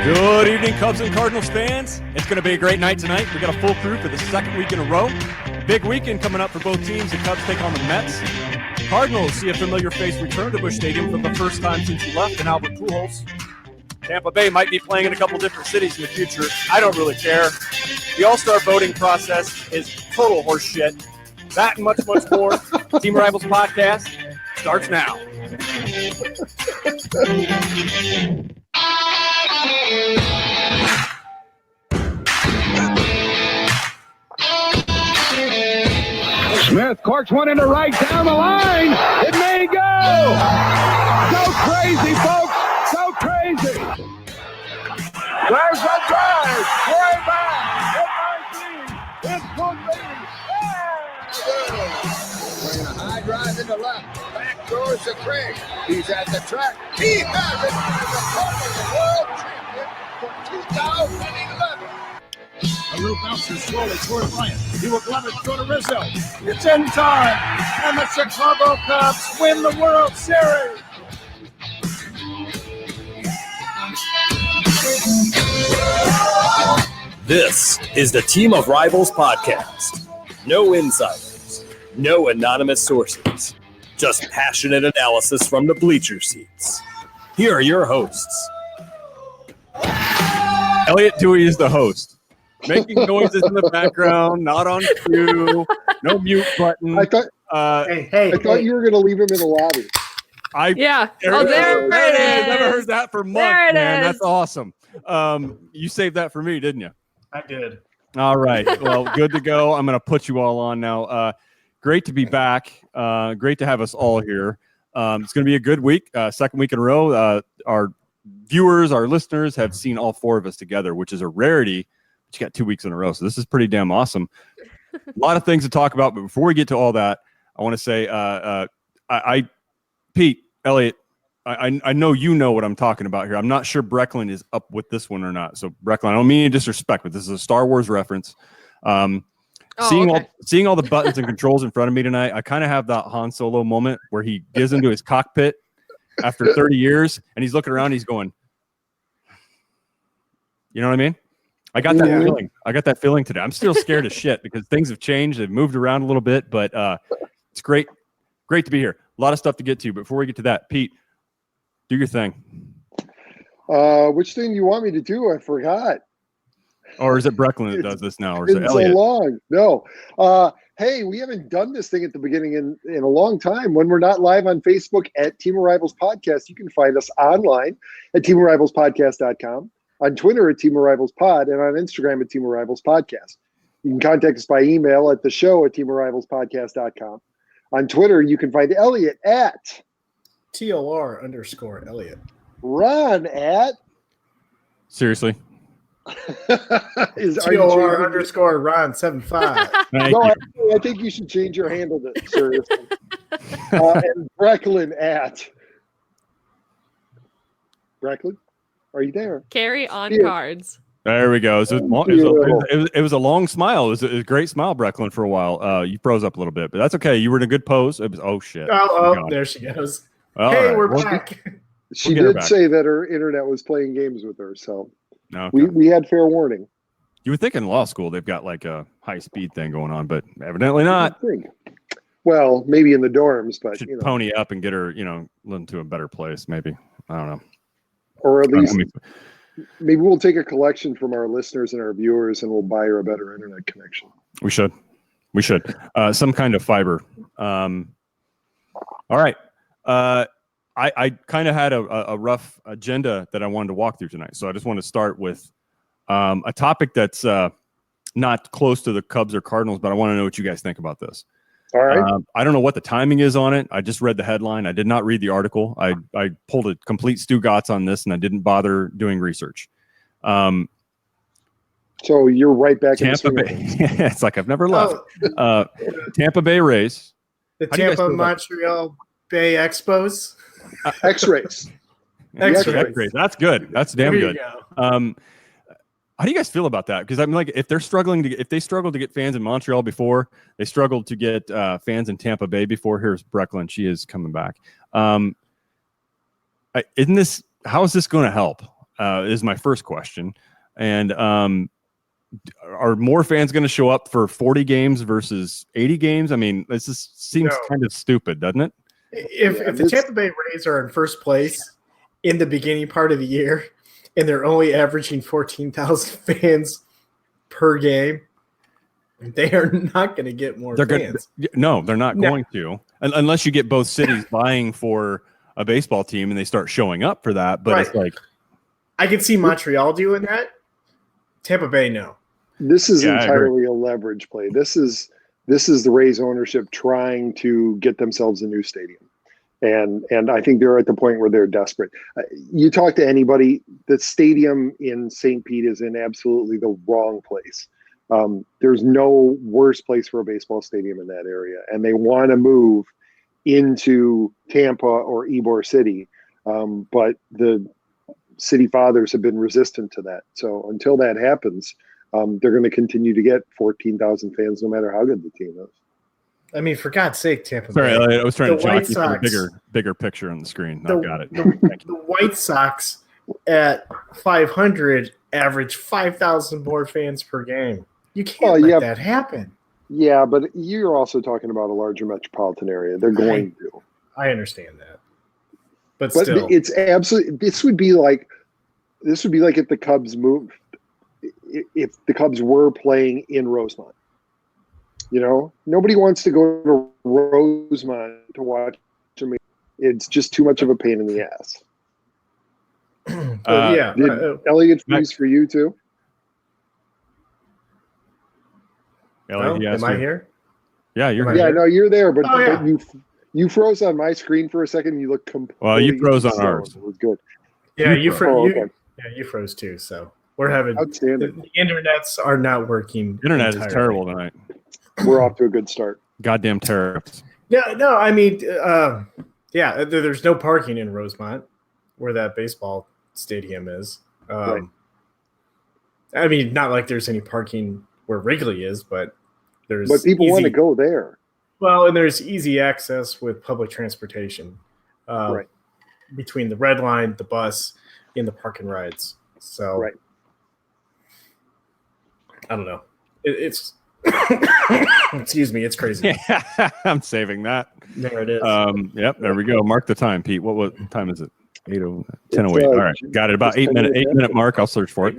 Good evening, Cubs and Cardinals fans. It's going to be a great night tonight. We got a full crew for the second week in a row. Big weekend coming up for both teams. The Cubs take on the Mets. Cardinals see a familiar face return to Busch Stadium for the first time since he left in Albert Pujols. Tampa Bay might be playing in a couple different cities in the future. I don't really care. The All-Star voting process is total horse shit. That and much, much more. Team Rivals Podcast starts now. Smith corks one into right down the line. It may go. So crazy, folks. So crazy. There's a drive. Way back. It's good lead. Playing a high drive into left. Back towards the creek. He's at the track. He has it. He's the Cardinals World Champion for 2011. A little bouncer slowly toward Bryant. He will glove it, throw to Rizzo. It's in time, and the Chicago Cubs win the World Series. This is the Team of Rivals podcast. No insiders, no anonymous sources, just passionate analysis from the bleacher seats. Here are your hosts. Elliot Dewey is the host. Making noises in the background, not on cue, no mute button. I thought you were going to leave him in the lobby. There it is. Never heard that for months, man. That's awesome. You saved that for me, didn't you? I did. All right. Well, good to go. I'm going to put you all on now. Great to be back. Great to have us all here. It's going to be a good week. Second week in a row. Our viewers, our listeners have seen all four of us together, which is a rarity. But you got 2 weeks in a row, so this is pretty damn awesome. A lot of things to talk about, but before we get to all that, I want to say, Pete, Elliot, I know you know what I'm talking about here. I'm not sure Brecklin is up with this one or not. So Brecklin, I don't mean any disrespect, but this is a Star Wars reference. Seeing all the buttons and controls in front of me tonight, I kind of have that Han Solo moment where he gives into his cockpit after 30 years, and he's looking around, he's going, you know what I mean? I got that feeling. I got that feeling today. I'm still scared as shit because things have changed. They've moved around a little bit, but it's great to be here. A lot of stuff to get to. Before we get to that, Pete, do your thing. Which thing do you want me to do? I forgot. Or is it Brecklin that does this now? Or is it It's Elliot? so long. No. Hey, we haven't done this thing at the beginning in a long time. When we're not live on Facebook at Team of Rivals Podcast, you can find us online at teamofrivalspodcast.com. On Twitter at Team of Rivals Pod, and on Instagram at Team of Rivals Podcast. You can contact us by email at the show at teamofrivalspodcast.com. On Twitter, you can find Elliot at TOR_Elliot. Ron at Seriously? TOR_Ron75. I think you should change your handle to seriously. And Brecklin at Brecklin? Are you there? Carry on cards. There we go. It was a long smile. It was a great smile, Brecklin, for a while. You froze up a little bit, but that's okay. You were in a good pose. It was, oh, shit. Oh, there she goes. Well, hey, right. we're back. She did say that her internet was playing games with her, so okay. we had fair warning. You would think in law school they've got like a high-speed thing going on, but evidently not. Well, maybe in the dorms, but should pony up and get her, into a better place, maybe. I don't know. Or at least maybe we'll take a collection from our listeners and our viewers and we'll buy her a better internet connection. We should. Some kind of fiber. All right. I kind of had a rough agenda that I wanted to walk through tonight. So I just want to start with a topic that's not close to the Cubs or Cardinals, but I want to know what you guys think about this. All right. I don't know what the timing is on it. I just read the headline. I did not read the article. I pulled a complete Stugatz on this, and I didn't bother doing research. So you're right back in Tampa Bay. It's like I've never left. Tampa Bay Rays. The Tampa Montreal Bay Expos. X-rays. X-rays. That's good. That's damn good. Go. How do you guys feel about that? Because I'm like, if they struggled to get fans in Montreal before, they struggled to get fans in Tampa Bay before. Here's Brecklin. She is coming back. How is this going to help? is my first question. And are more fans going to show up for 40 games versus 80 games? I mean, this just seems kind of stupid, doesn't it? If the Tampa Bay Rays are in first place in the beginning part of the year and they're only averaging 14,000 fans per game, they are not going to get more fans. No, they're not going to, unless you get both cities vying for a baseball team and they start showing up for that. But It's like, I could see Montreal doing that. Tampa Bay, no. This is entirely a leverage play. This is the Rays ownership trying to get themselves a new stadium. And I think they're at the point where they're desperate. You talk to anybody, the stadium in St. Pete is in absolutely the wrong place. There's no worse place for a baseball stadium in that area. And they want to move into Tampa or Ybor City. But the city fathers have been resistant to that. So until that happens, they're going to continue to get 14,000 fans no matter how good the team is. I mean, for God's sake, Tampa Bay. Sorry, I was trying to jockey for the bigger picture on the screen. I've got it. The White Sox at 500 average 5,000 more fans per game. You can't let that happen. Yeah, but you're also talking about a larger metropolitan area. They're going to. I understand that. But still. It's absolutely – this would be like if the Cubs moved – if the Cubs were playing in Rosemont. You know, nobody wants to go to Rosemont to watch them. It's just too much of a pain in the ass. Did Elliot freeze for you too? Elliot, am I here? Yeah, you're here. Yeah, no, you're there, but you froze on my screen for a second. You look completely. Well, you froze on ours. It was good. Yeah, you froze too. So we're having outstanding. The internets are not working. Internet is terrible tonight. We're off to a good start. Goddamn tariffs. Yeah, no, I mean, there's no parking in Rosemont where that baseball stadium is. Right. I mean, not like there's any parking where Wrigley is, but there's. But people want to go there. Well, and there's easy access with public transportation, right, between the Red Line, the bus, and the park and rides. So, right. I don't know. It's. Excuse me, it's crazy. Yeah, I'm saving that. There it is. Yep, there we go. Mark the time, Pete. What time is it? 10:08. All right, got it. About 8 minute mark. I'll search for it.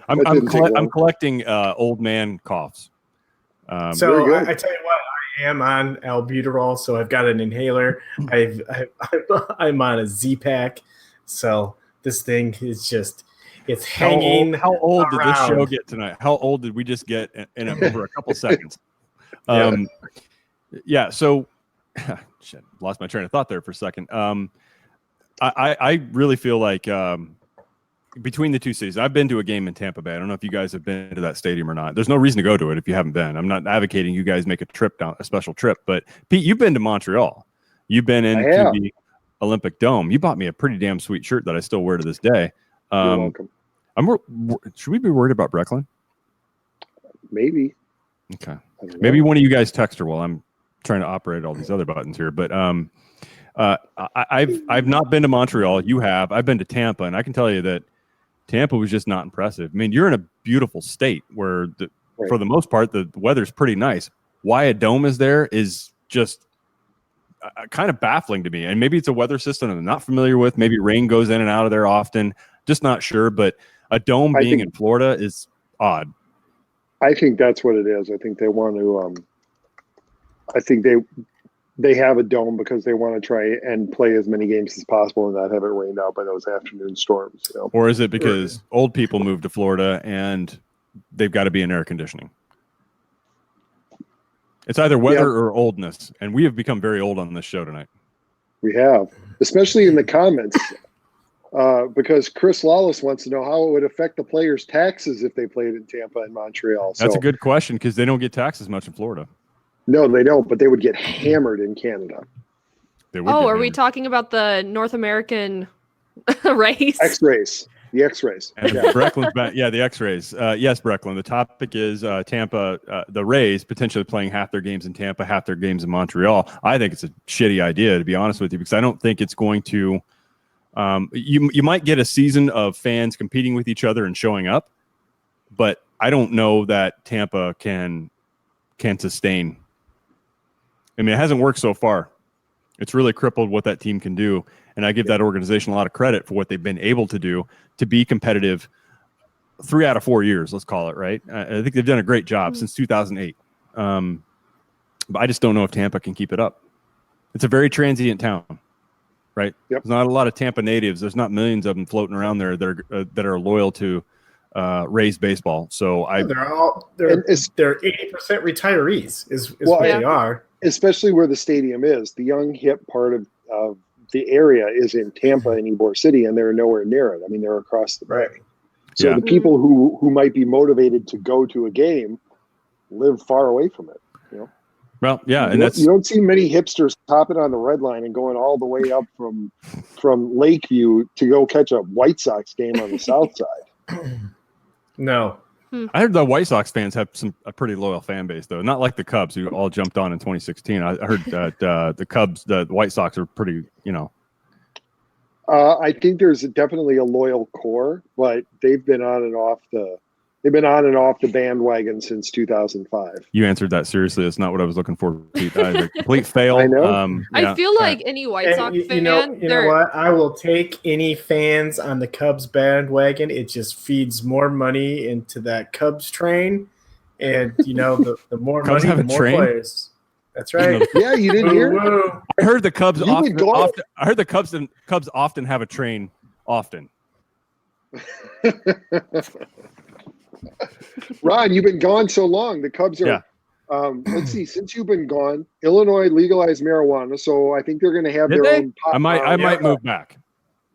I'm collecting old man coughs. So I tell you what, I am on albuterol, so I've got an inhaler. I'm on a Z-Pack, so this thing is just. It's hanging. How old did this show get tonight? How old did we just get in over a couple seconds? Yeah. So, shit, lost my train of thought there for a second. I really feel like between the two cities, I've been to a game in Tampa Bay. I don't know if you guys have been to that stadium or not. There's no reason to go to it if you haven't been. I'm not advocating you guys make a trip down, a special trip. But Pete, you've been to Montreal. You've been into the Olympic Dome. You bought me a pretty damn sweet shirt that I still wear to this day. You're welcome. Should we be worried about Brecklin? Maybe. Okay. Maybe one of you guys text her while I'm trying to operate all these other buttons here. But I've not been to Montreal. You have. I've been to Tampa, and I can tell you that Tampa was just not impressive. I mean, you're in a beautiful state where, for the most part, the weather's pretty nice. Why a dome is there is just kind of baffling to me. And maybe it's a weather system I'm not familiar with. Maybe rain goes in and out of there often. Just not sure. But a dome being in Florida is odd. I think that's what it is. I think they want to I think they have a dome because they want to try and play as many games as possible and not have it rained out by those afternoon storms. You know? Or is it because old people moved to Florida and they've got to be in air conditioning? It's either weather or oldness, and we have become very old on this show tonight. We have, especially in the comments. Because Chris Lawless wants to know how it would affect the players' taxes if they played in Tampa and Montreal. That's a good question because they don't get taxed as much in Florida. No, they don't, but they would get hammered in Canada. Are we talking about the North American race? X-rays. The X-rays. Brecklin's back. Yeah, the X-rays. Yes, Brecklin. The topic is Tampa, the Rays potentially playing half their games in Tampa, half their games in Montreal. I think it's a shitty idea, to be honest with you, because I don't think it's going to You might get a season of fans competing with each other and showing up, but I don't know that Tampa can sustain. I mean, it hasn't worked so far. It's really crippled what that team can do, and I give that organization a lot of credit for what they've been able to do to be competitive 3 out of 4 years, let's call it, right? I think they've done a great job since 2008. But I just don't know if Tampa can keep it up. It's a very transient town, right? Yep. There's not a lot of Tampa natives. There's not millions of them floating around there that are loyal to Rays baseball. So they're 80% retirees is what they are. Especially where the stadium is. The young, hip part of the area is in Tampa and Ybor City, and they're nowhere near it. I mean, they're across the bay. So the people who might be motivated to go to a game live far away from it. You know. Well, yeah, and you don't see many hipsters hopping on the red line and going all the way up from Lakeview to go catch a White Sox game on the south side. No. I heard the White Sox fans have a pretty loyal fan base, though. Not like the Cubs, who all jumped on in 2016. I heard that the White Sox are pretty, I think there's definitely a loyal core, but they've been on and off the bandwagon since 2005. You answered that seriously. That's not what I was looking for, Pete. That is a complete fail. I know. I feel like any White Sox fan. You know what? I will take any fans on the Cubs bandwagon. It just feeds more money into that Cubs train, and the more money, the more players. That's right. Yeah, you didn't hear? I heard the Cubs Cubs often have a train. Often. Ron, you've been gone so long. The Cubs are. Yeah. Let's see. Since you've been gone, Illinois legalized marijuana, so I think they're going to have their own. I might move back.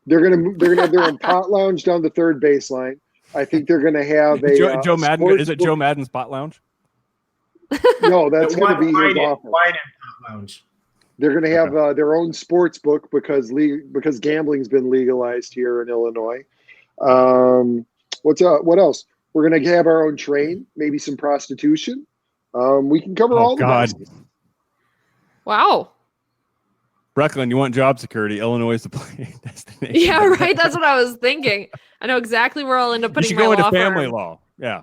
They're going to have their own pot lounge down the third baseline. I think they're going to have a Joe Madden. Is it Joe Madden's pot lounge? No, that's going to be his office. Wine and pot lounge. They're going to have their own sports book because gambling's been legalized here in Illinois. What else? We're going to have our own train, maybe some prostitution. We can cover all the bases. Wow. Brecklin, you want job security? Illinois is the play destination. Yeah, right. That's what I was thinking. I know exactly where I'll end up putting my law firm. You should go into family law. Yeah.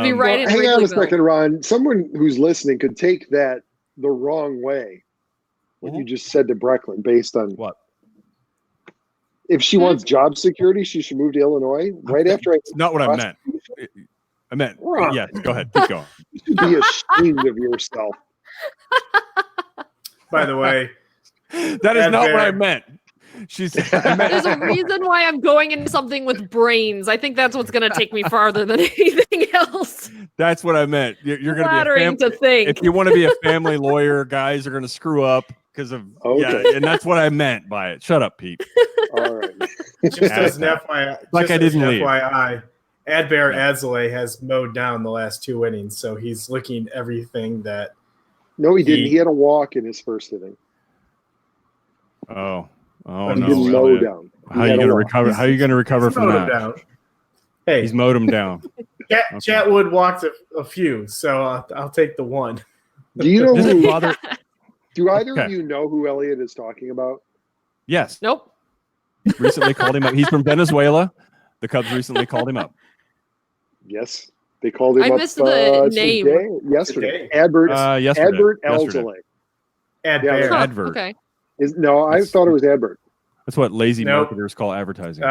Be right in hang on a second, Ron. Someone who's listening could take that the wrong way. What you just said to Brecklin, based on what? If she wants job security, she should move to Illinois. Right after It's not what I meant. I meant, yes, go ahead. Keep going. You should be ashamed of yourself. By the way, that is not what I meant. There's a reason why I'm going into something with brains. I think that's what's going to take me farther than anything else. That's what I meant. You're going to think. If you want to be a family lawyer, guys are going to screw up because of and that's what I meant by it. Shut up, Pete. All right. Just as an FYI, FYI, Adbert Adzale has mowed down the last 2 innings, so he's licking everything that. No, he didn't. He had a walk in his first inning. Oh but he didn't mow down. How are you going to recover? How are you going to recover from that? Down. Hey, he's mowed him down. Chatwood walked a few, so I'll take the one. Do you know who? Do either of you know who Elliot is talking about? Yes. Nope. Recently called him up. He's from Venezuela. The Cubs recently called him up. Yes, they called him up. I missed the name. Yesterday. Adbert Adzale. Advert. Okay. I thought it was Adbert. That's what lazy marketers call advertising.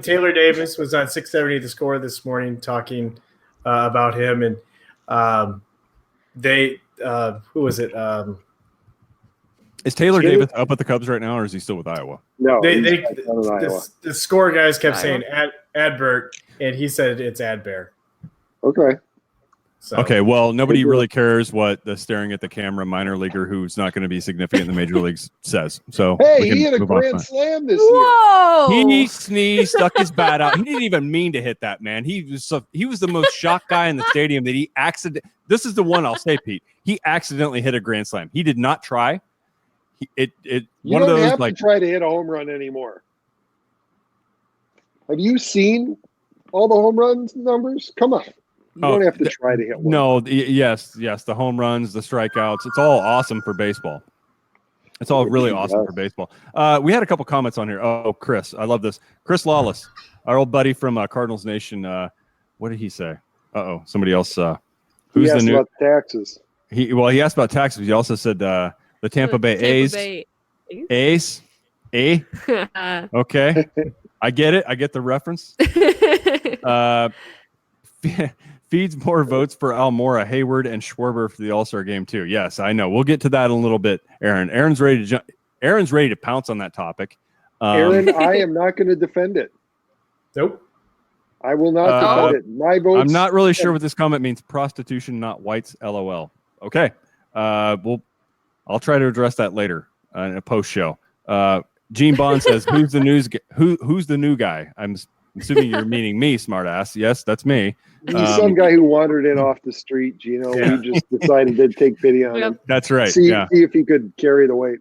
Taylor Davis was on 670 The Score this morning talking about him, and who was it? Is Taylor Davis up at the Cubs right now, or is he still with Iowa? No, the Score guys kept saying Adbert, and he said it's Adbert. Okay. So. Okay, well, nobody really cares what the staring at the camera minor leaguer who's not going to be significant in the major leagues says. So hey, he had a grand slam this year. He sneezed, stuck his bat out. He didn't even mean to hit that, man. He was the most shocked guy in the stadium that he accidentally. This is the one I'll say, Pete. He accidentally hit a grand slam. He did not try. You one of those have to try to hit a home run anymore. Have you seen all the home runs numbers? Come on. You don't have to try to hit one. No, yes, the home runs, the strikeouts. It's all awesome for baseball. It's all really awesome Yes. for baseball. We had a couple comments on here. Oh, Chris, I love this. Chris Lawless, our old buddy from Cardinals Nation. What did he say? Somebody else. He Who's the asked new? about taxes. He asked about taxes. He also said the Tampa Bay A's. Ace. A. Okay. I get it. I get the reference. Feeds more votes for Almora, Hayward, and Schwarber for the All-Star game too. Yes, I know. We'll get to that in a little bit, Aaron. Aaron's ready to pounce on that topic. Aaron, I am not going to defend it. Nope. I will not defend it. My vote. I'm not really sure what this comment means. Prostitution, not whites. LOL. Okay. I'll try to address that later in a post show. Gene Bond says, "Who's the news? Who's the new guy?" I'm assuming you're meaning me, smartass. Yes, that's me. He's some guy who wandered in off the street, Gino. Yeah. We just decided to take pity on him. That's right. See Yeah. if he could carry the weight.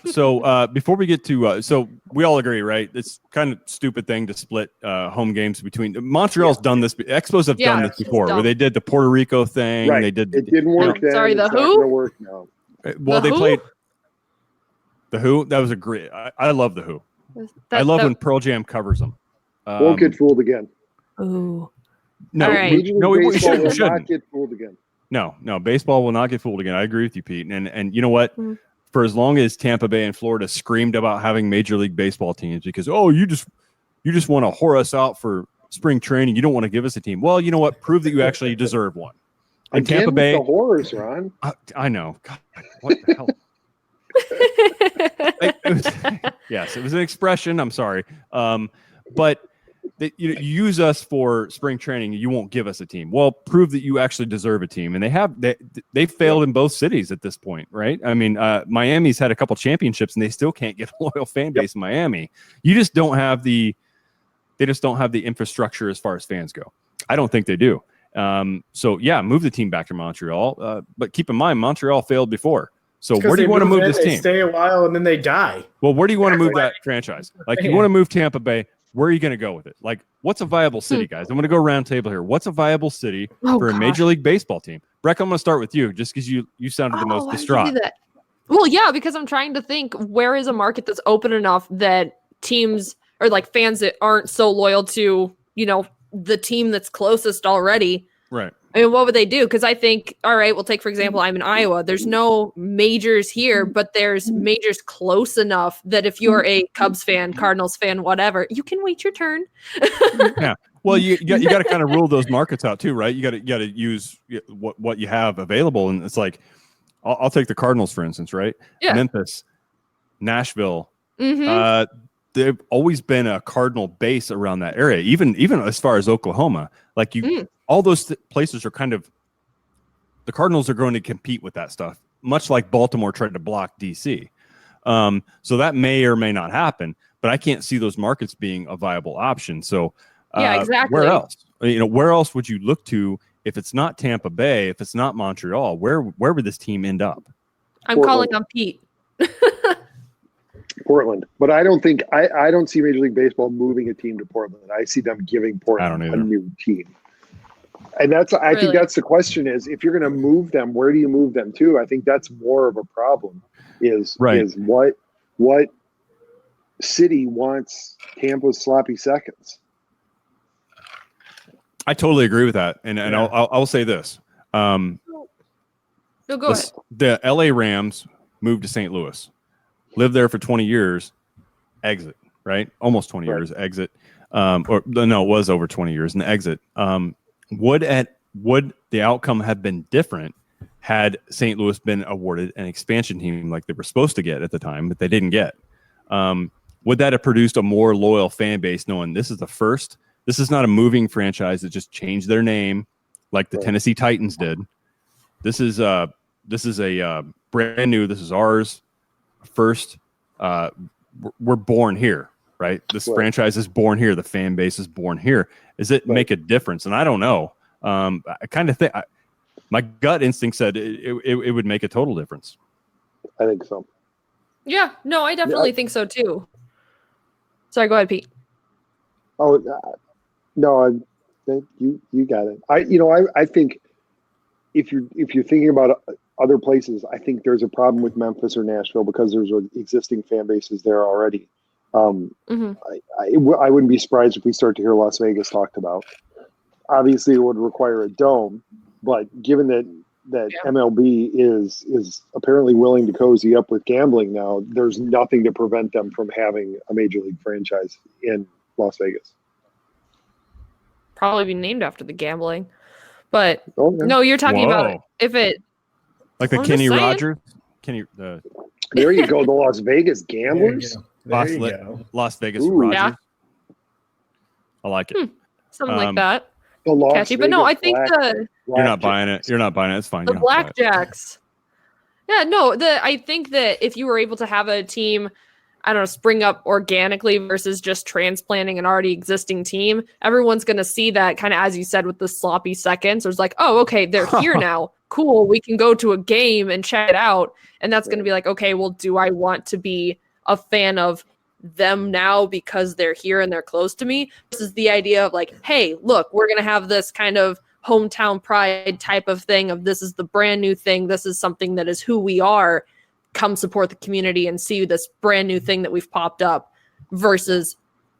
So before we get to, so we all agree, right? It's kind of stupid thing to split home games between. Montreal's done this. Expos have done this before, where they did the Puerto Rico thing. Right. They did. It didn't work then. Sorry, the it's not who? gonna work now. Well, The they Who? played the Who. That was a great. I love the Who. I love when Pearl Jam covers them. Won't get fooled again. Ooh. No, All right. Major League no, we Baseball will shouldn't. not get fooled again. No, baseball will not get fooled again. I agree with you, Pete. And you know what? Mm. For as long as Tampa Bay and Florida screamed about having Major League Baseball teams because you just want to whore us out for spring training, you don't want to give us a team. Well, you know what? Prove that you actually deserve one. And Again Tampa with Bay, the horrors, Ron. I know. God, what the hell? Yes, it was an expression. I'm sorry, but you use us for spring training. You won't give us a team. Well, prove that you actually deserve a team, and they failed in both cities at this point, right? I mean, Miami's had a couple championships, and they still can't get a loyal fan base in Miami. You just don't have the infrastructure as far as fans go. I don't think they do. So yeah, move the team back to Montreal. But keep in mind, Montreal failed before. So where do you want to move this They team? stay a while and then they die. Well, where do you want to move that franchise? Like, you want to move Tampa Bay. Where are you going to go with it? Like, what's a viable city, guys? I'm going to go round table here. What's a viable city for a Major League Baseball team? Breck, I'm going to start with you just because you sounded the most distraught. Well, yeah, because I'm trying to think where is a market that's open enough that teams or like fans that aren't so loyal to, the team that's closest already. Right. I mean, what would they do? Because I think, all right, we'll take, for example, I'm in Iowa. There's no majors here, but there's majors close enough that if you're a Cubs fan, Cardinals fan, whatever, you can wait your turn. Yeah. Well, you got to kind of rule those markets out too, right? You got to use what you have available. And it's like, I'll take the Cardinals, for instance, right? Yeah. Memphis, Nashville. Mm-hmm. They've always been a Cardinal base around that area, even as far as Oklahoma. Like all those places are kind of, the Cardinals are going to compete with that stuff, much like Baltimore tried to block DC. So that may or may not happen, but I can't see those markets being a viable option. So yeah, exactly. Where else? Where else would you look to if it's not Tampa Bay, if it's not Montreal? Where would this team end up? I'm calling on Pete. Portland, but I don't think I don't see Major League Baseball moving a team to Portland. I see them giving Portland a new team, and I think that's the question: is if you're going to move them, where do you move them to? I think that's more of a problem. Is what city wants Tampa's sloppy seconds? I totally agree with that, and I'll say this: No, go ahead. The LA Rams moved to St. Louis. Lived there for 20 years, exit, right? Almost 20 years, exit. It was over 20 years, and exit. Would the outcome have been different had St. Louis been awarded an expansion team like they were supposed to get at the time, but they didn't get? Would that have produced a more loyal fan base knowing this is the first? This is not a moving franchise that just changed their name like the Tennessee Titans did. This is a brand new, this is ours. First, we're born here, right? This franchise is born here. The fan base is born here. Does it make a difference? And I don't know. I kind of think my gut instinct said it would make a total difference. I think so. Yeah, no, I definitely think so too. Sorry, go ahead, Pete. Oh no, you got it. I think if you're thinking about other places, I think there's a problem with Memphis or Nashville because there's existing fan bases there already. Mhm. I wouldn't be surprised if we start to hear Las Vegas talked about. Obviously, it would require a dome, but given that MLB is apparently willing to cozy up with gambling now, there's nothing to prevent them from having a major league franchise in Las Vegas. Probably be named after the gambling. But Okay. no, you're talking about Whoa. if it Like the I'm Kenny just saying. Rogers, There you go, the Las Vegas Gamblers. There you go. Las Vegas Ooh. Rogers. Yeah. I like it. something like Um, that. The Las Catchy. But no, I Vegas think You're not buying it. You're not buying it. It's fine. the You don't have to buy it. Blackjacks. Yeah, no, I think that if you were able to have a team, I don't know, spring up organically versus just transplanting an already existing team, everyone's going to see that kind of, as you said, with the sloppy seconds. It's like, oh, okay, they're here now. Cool. We can go to a game and check it out. And that's going to be like, okay, well, do I want to be a fan of them now because they're here and they're close to me? This is the idea of like, hey, look, we're going to have this kind of hometown pride type of thing of this is the brand new thing. This is something that is who we are. Come support the community and see this brand new thing that we've popped up versus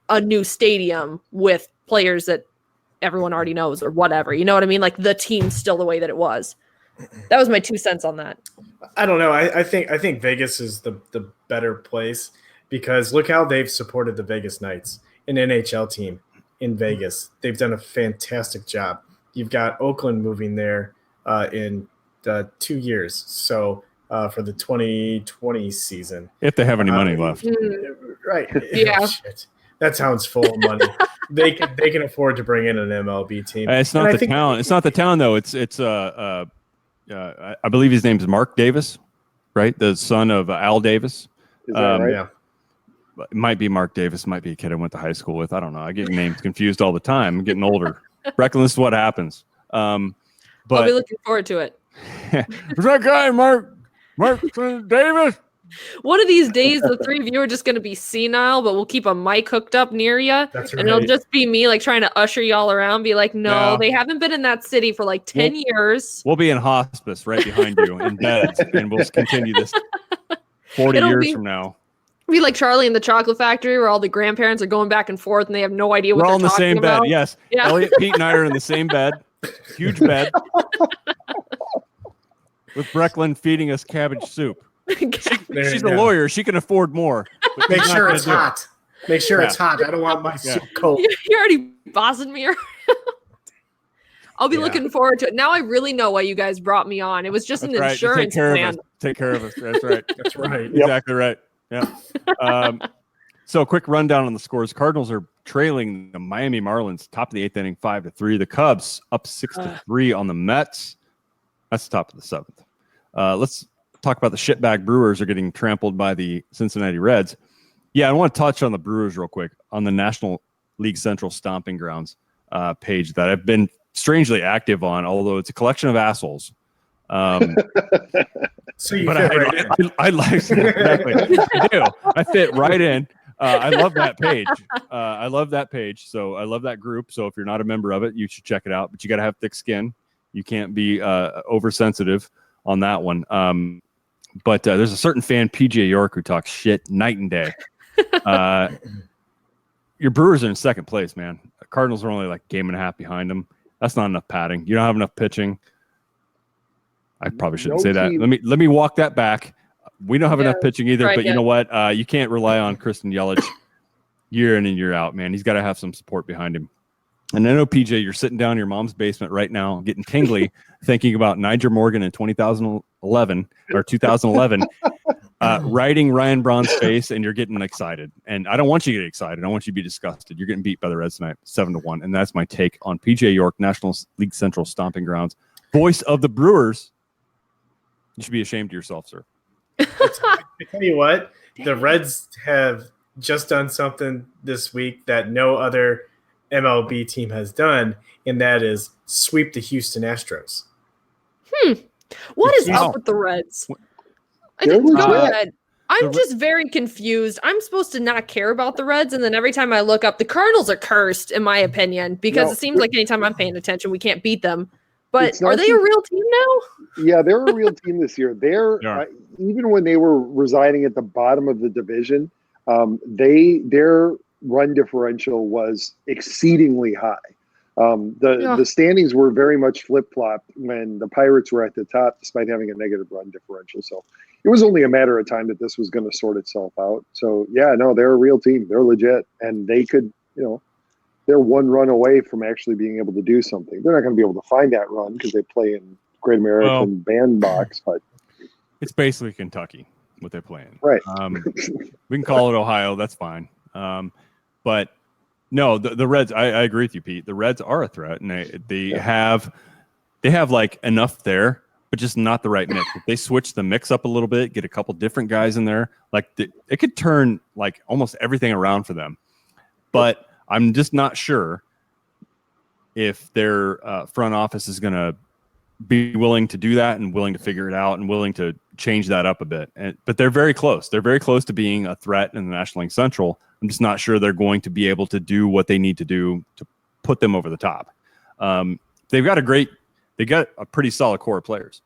a new stadium with players that everyone already knows or whatever. You know what I mean? Like the team's still the way that it was. That was my 2 cents on that. I don't know. I think Vegas is the better place because look how they've supported the Vegas Knights, an NHL team in Vegas. They've done a fantastic job. You've got Oakland moving there in 2 years. So for the 2020 season. If they have any money left. Right. Yeah. Oh, shit. That sounds full of money. They can afford to bring in an MLB team. It's not the town. It's not the town though. It's I believe his name is Mark Davis, right? The son of Al Davis. Is that right? Yeah. It might be Mark Davis. Might be a kid I went to high school with. I don't know. I get names confused all the time. I'm getting older. Reckon this is what happens. I'll be But looking forward to it. is that guy Mark Davis? One of these days, the three of you are just going to be senile, but we'll keep a mic hooked up near you. That's And it'll right. just be me like trying to usher y'all around, be like, no, Yeah. they haven't been in that city for like 10 years. We'll be in hospice right behind you in beds, and we'll continue this 40 It'll years be- from now. Be like Charlie in the Chocolate Factory, where all the grandparents are going back and forth and they have no idea what We're all they're in the talking same about. bed. Yes. Yeah. Elliot, Pete, and I are in the same bed. Huge bed. With Brecklin feeding us cabbage soup. There She's you a go. lawyer. She can afford more. but Make she's not sure gonna it's do it. hot. Make sure Yeah. it's hot. I don't want my soup cold. You're already bossing me around. I'll be Yeah. looking forward to it. Now I really know why you guys brought me on. It was just That's an right. Take insurance care plan. of us. Take care of us. That's right. That's right. Yep. Exactly right. Yeah. So quick rundown on the scores. Cardinals are trailing the Miami Marlins top of the 8th inning 5-3. The Cubs up 6-3 on the Mets. That's the top of the 7th. Let's talk about the shitbag Brewers are getting trampled by the Cincinnati Reds. Yeah, I want to touch on the Brewers real quick on the National League Central Stomping Grounds page that I've been strangely active on, although it's a collection of assholes. So you But fit right in. I like exactly. I do. I fit right in. I love that page. I love that page. So I love that group. So if you're not a member of it, you should check it out. But you got to have thick skin. You can't be oversensitive on that one. But there's a certain fan, PJ York, who talks shit night and day. Your Brewers are in second place, man. Cardinals are only like a game and a half behind them. That's not enough padding. You don't have enough pitching. I probably shouldn't No say that. team- Let me walk that back. We don't have enough Yeah, pitching either, right, but you yeah. know what? You can't rely on Kristen Yelich year in and year out, man. He's got to have some support behind him. And I know, PJ, you're sitting down in your mom's basement right now, getting tingly, thinking about Niger Morgan in 2011 or 2011, writing Ryan Braun's face, and you're getting excited. And I don't want you to get excited. I want you to be disgusted. You're getting beat by the Reds tonight, 7-1. And that's my take on PJ York, National League Central Stomping Grounds, voice of the Brewers. You should be ashamed of yourself, sir. I tell you what, the Reds have just done something this week that no other MLB team has done, and that is sweep the Houston Astros. What is Wow. up with the Reds? I They're think, go legit. ahead. I'm just very confused. I'm supposed to not care about the Reds, and then every time I look up, the Cardinals are cursed, in my opinion, because No, it seems like anytime I'm paying attention, we can't beat them. But It's not are they a just- real team now? Yeah, they're a real team this year. They're Yeah. even when they were residing at the bottom of the division, their run differential was exceedingly high. The standings were very much flip flopped when the Pirates were at the top, despite having a negative run differential. So it was only a matter of time that this was going to sort itself out. So yeah, no, they're a real team. They're legit, and they could, they're one run away from actually being able to do something. They're not going to be able to find that run because they play in Great American Bandbox, but It's basically Kentucky what they play in. right. We can call it Ohio. That's fine. But no, the Reds. I agree with you, Pete. The Reds are a threat, and they have like enough there, but just not the right mix. If they switch the mix up a little bit, get a couple different guys in there, like it could turn like almost everything around for them. But I'm just not sure if their front office is going to be willing to do that and willing to figure it out and willing to change that up a bit. But they're very close. They're very close to being a threat in the National League Central. I'm just not sure they're going to be able to do what they need to do to put them over the top. They've got a pretty solid core of players.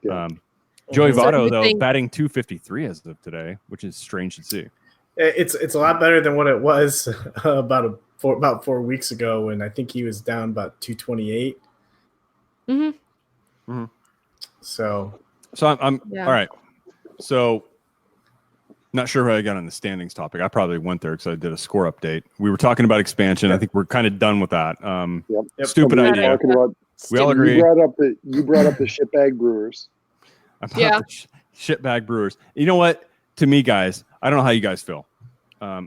Yeah. Joey So Votto, you though, think- batting .253 as of today, which is strange to see. It's a lot better than what it was about 4 weeks ago when I think he was down about 228. Mm-hmm. So I'm Yeah. all right. So not sure how I got on the standings topic. I probably went there because I did a score update. We were talking about expansion. I think we're kind of done with that. Yep. Stupid Somebody was idea. talking about- We all Stupid. agree. You brought up the shitbag Brewers. About Yeah. the shitbag Brewers. You know what? To me, guys, I don't know how you guys feel. I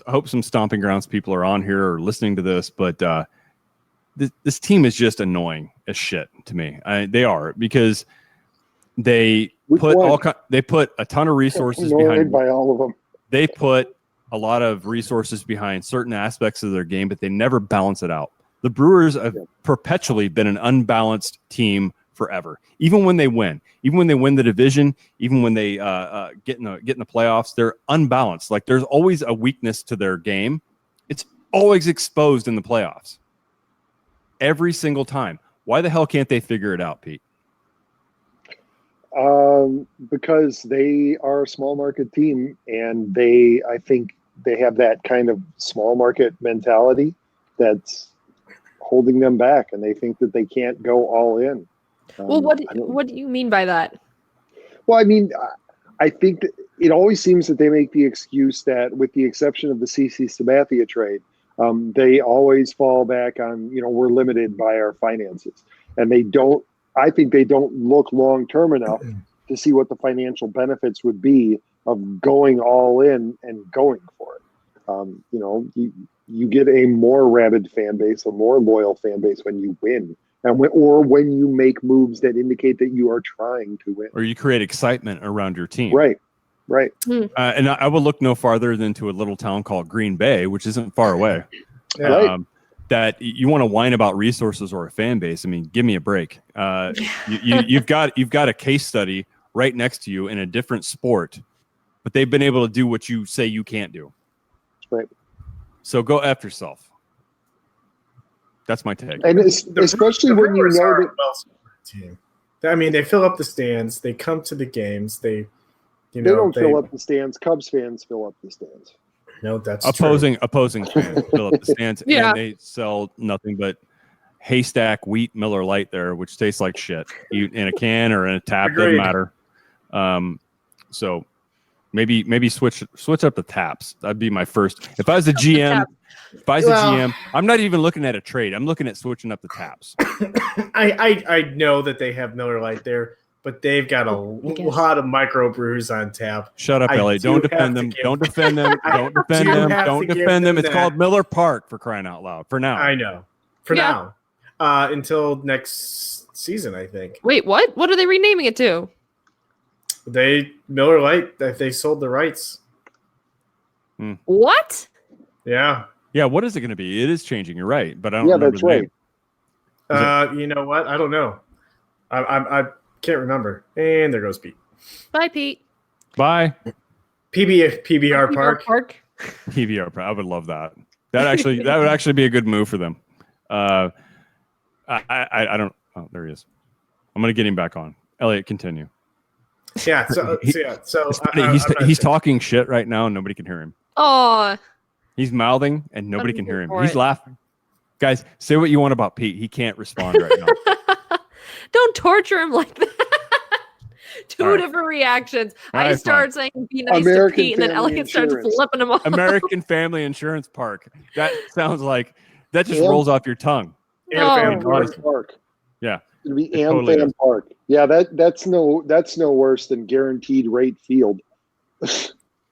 hope some Stomping Grounds people are on here or listening to this, but this team is just annoying as shit to me. They are, because they Which put one? they put a ton of resources Annoyed behind. by all of them. They put a lot of resources behind certain aspects of their game, but they never balance it out. The Brewers have perpetually been an unbalanced team forever. Even when they win the division, even when they get in the playoffs, they're unbalanced. Like there's always a weakness to their game. It's always exposed in the playoffs. Every single time. Why the hell can't they figure it out, Pete? Because they are a small market team, and I think they have that kind of small market mentality that's holding them back, and they think that they can't go all in. Well, what do you mean by that? Well, I mean, I think that it always seems that they make the excuse that, with the exception of the CC Sabathia trade, they always fall back on, we're limited by our finances. And I think they don't look long-term enough to see what the financial benefits would be of going all in and going for it. You get a more rabid fan base, a more loyal fan base when you win. And when you make moves that indicate that you are trying to win. Or you create excitement around your team. Right. And I will look no farther than to a little town called Green Bay, which isn't far away. Right. That you want to whine about resources or a fan base. I mean, give me a break. You've got a case study right next to you in a different sport, but they've been able to do what you say you can't do. Right. So go F yourself. That's my take. And especially the when you Brewers know are a that well-supported team. I mean, they fill up the stands. They come to the games. They don't fill up the stands. Cubs fans fill up the stands. No, that's Opposing fans fill up the stands, Yeah. and they sell nothing but haystack wheat Miller Lite there, which tastes like shit. In a can or in a tap, doesn't Agreed. matter. So maybe switch up the taps. That'd be my first. If I was the GM, I'm not even looking at a trade. I'm looking at switching up the taps. I know that they have Miller Lite there, but they've got a lot of microbrews on tap. Shut up, I Elliot. do Don't have defend to them. give- Don't defend them. I Don't defend do them. have Don't to give defend them. them It's that. called Miller Park, for crying out loud. For now. I know. For Yeah. now. Until next season, I think. Wait, what? What are they renaming it to? Miller Lite, they sold the rights. What? Yeah. Yeah, what is it going to be? It is changing. You're right, but I don't Yeah, remember that's the name. right. You know what? I don't know. I can't remember. And there goes Pete. Bye, Pete. Bye. PBR Park. PBR Park. I would love that. That would actually be a good move for them. I Oh, there he is. I'm going to get him back on. Elliot, continue. Yeah. So He's talking shit right now, and nobody can hear him. Oh, He's mouthing, and nobody can hear him. for He's it. laughing. Guys, say what you want about Pete. He can't respond right now. don't torture him like that. Two All right. different reactions. All I right, start saying be nice American to Pete, and then Family Elliot starts Insurance. flipping him off. American Family Insurance Park. That sounds like that just Yeah. rolls off your tongue. No. honestly. Park. Yeah. It'd be It totally AmFam is. Park. Yeah, that's no worse than Guaranteed Rate Field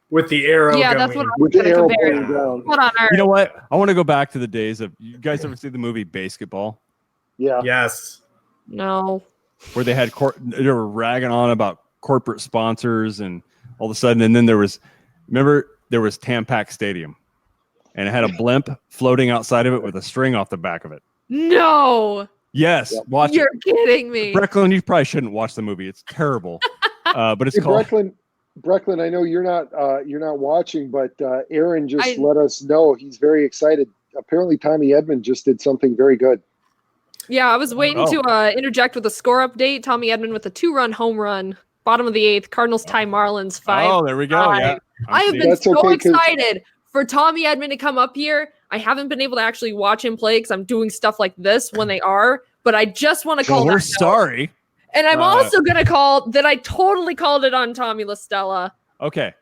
with the arrow. Yeah, going. that's what I was with the going to arrow compare. pointing down. What on earth? You know what? I want to go back to the days of you guys ever see the movie Basketball, Yeah. Yes. No. where they had they were ragging on about corporate sponsors, and all of a sudden, and then there was Tampax Stadium, and it had a blimp floating outside of it with a string off the back of it. No. Yes, Yep. watch You're it. kidding me. Brecklin, you probably shouldn't watch the movie. It's terrible, but it's Hey, called. Brecklin, I know you're not watching, but Aaron just I- let us know he's very excited. Apparently, Tommy Edman just did something very good. Yeah, I was waiting to interject with a score update. Tommy Edman with a 2-run home run. Bottom of the 8th. Cardinals tie Marlins 5. Oh, there we go. Yeah, I have seeing been That's so okay, 'cause- excited for Tommy Edman to come up here. I haven't been able to actually watch him play because I'm doing stuff like this when they are. But I just want to call Well, we're that out. sorry. And I'm also going to call that I totally called it on Tommy LaStella. Okay.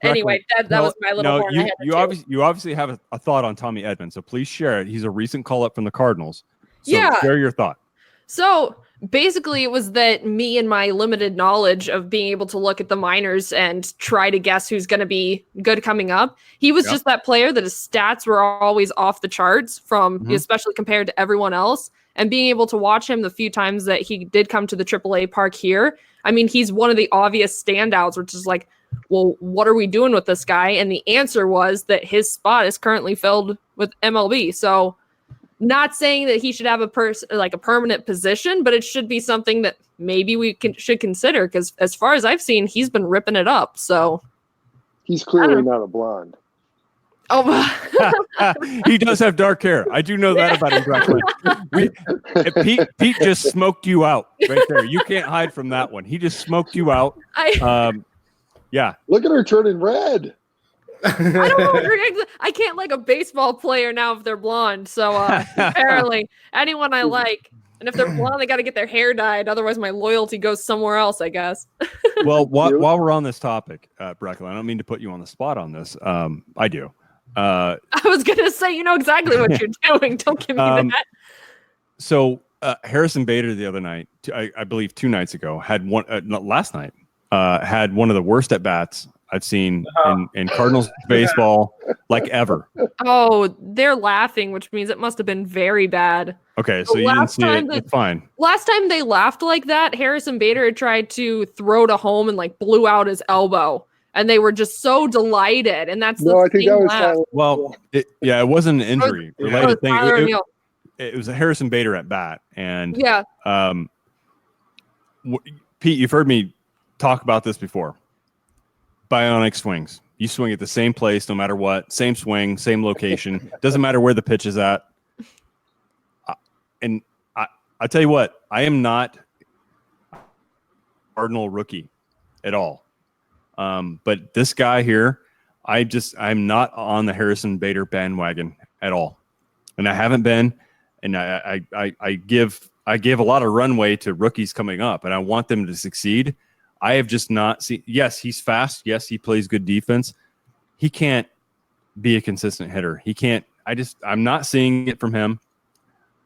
Anyway, that was my little horn. I had to do. You obviously have a thought on Tommy Edman, so please share it. He's a recent call up from the Cardinals. So Yeah. share your thought. So basically, it was that me and my limited knowledge of being able to look at the minors and try to guess who's going to be good coming up. He was Yep. just that player that his stats were always off the charts from, Mhm. especially compared to everyone else. And being able to watch him the few times that he did come to the AAA park here, I mean, he's one of the obvious standouts, which is like, well, what are we doing with this guy? And the answer was that his spot is currently filled with MLB. So, not saying that he should have a permanent position, but it should be something that maybe we should consider because, as far as I've seen, he's been ripping it up. So, He's clearly not a blonde. He does have dark hair. I do know that about him, Brecklin. Pete just smoked you out right there. You can't hide from that one. He just smoked you out. Yeah. Look at her turning red. I don't know. I can't like a baseball player now if they're blonde. So apparently, anyone I like, and if they're blonde, they got to get their hair dyed. Otherwise, my loyalty goes somewhere else, I guess. Well, while we're on this topic, Brecklin, I don't mean to put you on the spot on this. I do. I was gonna say, you know exactly what you're doing. Don't give me that. So Harrison Bader the other night, I believe 2 nights ago, had one. Not last night, had one of the worst at bats I've seen in Cardinals baseball like ever. Oh, they're laughing, which means it must have been very bad. Okay, so The you didn't last see it. time It's fine. Last time they laughed like that, Harrison Bader had tried to throw to home and like blew out his elbow. And they were just so delighted. And that's No, I think that was Tyler. Well, it wasn't an injury related thing. Tyler O'Neill. It was a Harrison Bader at bat, and Yeah. Pete, you've heard me talk about this before. Bionic swings. You swing at the same place, no matter what. Same swing, same location. Doesn't matter where the pitch is at. And I tell you what, I am not Cardinal rookie at all. But this guy here, I'm not on the Harrison Bader bandwagon at all, and I haven't been. And I give a lot of runway to rookies coming up, and I want them to succeed. I have just not seen. Yes, he's fast. Yes, he plays good defense. He can't be a consistent hitter. He can't. I'm not seeing it from him.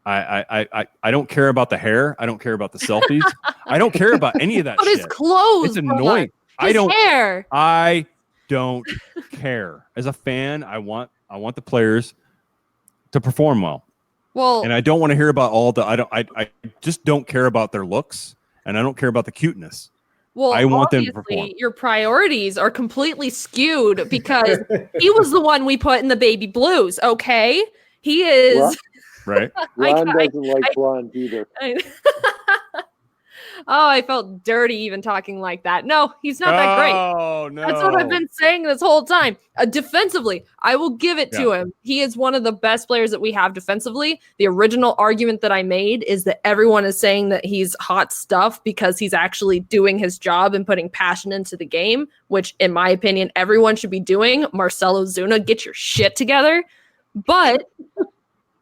I don't care about the hair. I don't care about the selfies. I don't care about any of that But shit. his clothes. It's annoying. His hair. I don't care. As a fan, I want the players to perform well. Well, And I don't want to hear about all the I just don't care about their looks, and I don't care about the cuteness. well, I want them to obviously, perform. your priorities are completely skewed because he was the one we put in the baby blues. Okay, he is. Well, Right? Ron I- doesn't like blondes either. Oh, I felt dirty even talking like that. No, he's not that great. Oh, no. That's what I've been saying this whole time. Defensively, I will give it to him. He is one of the best players that we have defensively. The original argument that I made is that everyone is saying that he's hot stuff because he's actually doing his job and putting passion into the game, which, in my opinion, everyone should be doing. Marcelo Zuna, get your shit together. But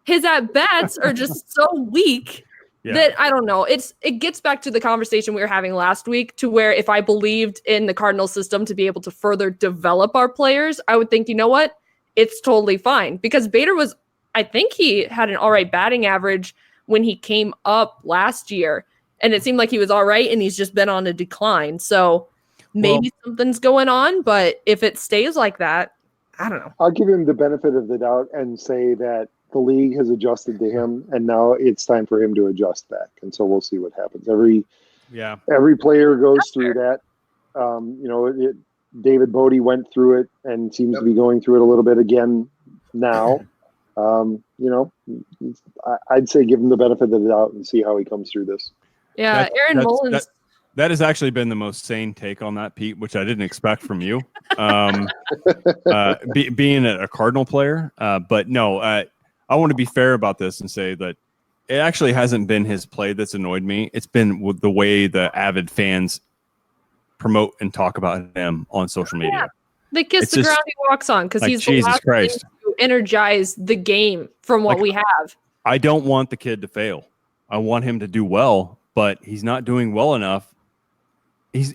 his at-bats are just so weak that I don't know. It gets back to the conversation we were having last week, to where if I believed in the Cardinal system to be able to further develop our players, I would think, you know what? It's totally fine. Because Bader was, I think he had an all right batting average when he came up last year. And it seemed like he was all right, and he's just been on a decline. So maybe something's going on, but if it stays like that, I don't know. I'll give him the benefit of the doubt and say that the league has adjusted to him, and now it's time for him to adjust back. And so we'll see what happens. Every player goes through that. David Bodie went through it and seems to be going through it a little bit again now. I'd say give him the benefit of the doubt and see how he comes through this. Yeah, Aaron Mullins. That has actually been the most sane take on that, Pete, which I didn't expect from you. Being a Cardinal player, but no, I want to be fair about this and say that it actually hasn't been his play that's annoyed me. It's been with the way the avid fans promote and talk about him on social media. Yeah. They kiss the ground he walks on because he's the last thing to energize the game from what we have. I don't want the kid to fail. I want him to do well, but he's not doing well enough. It's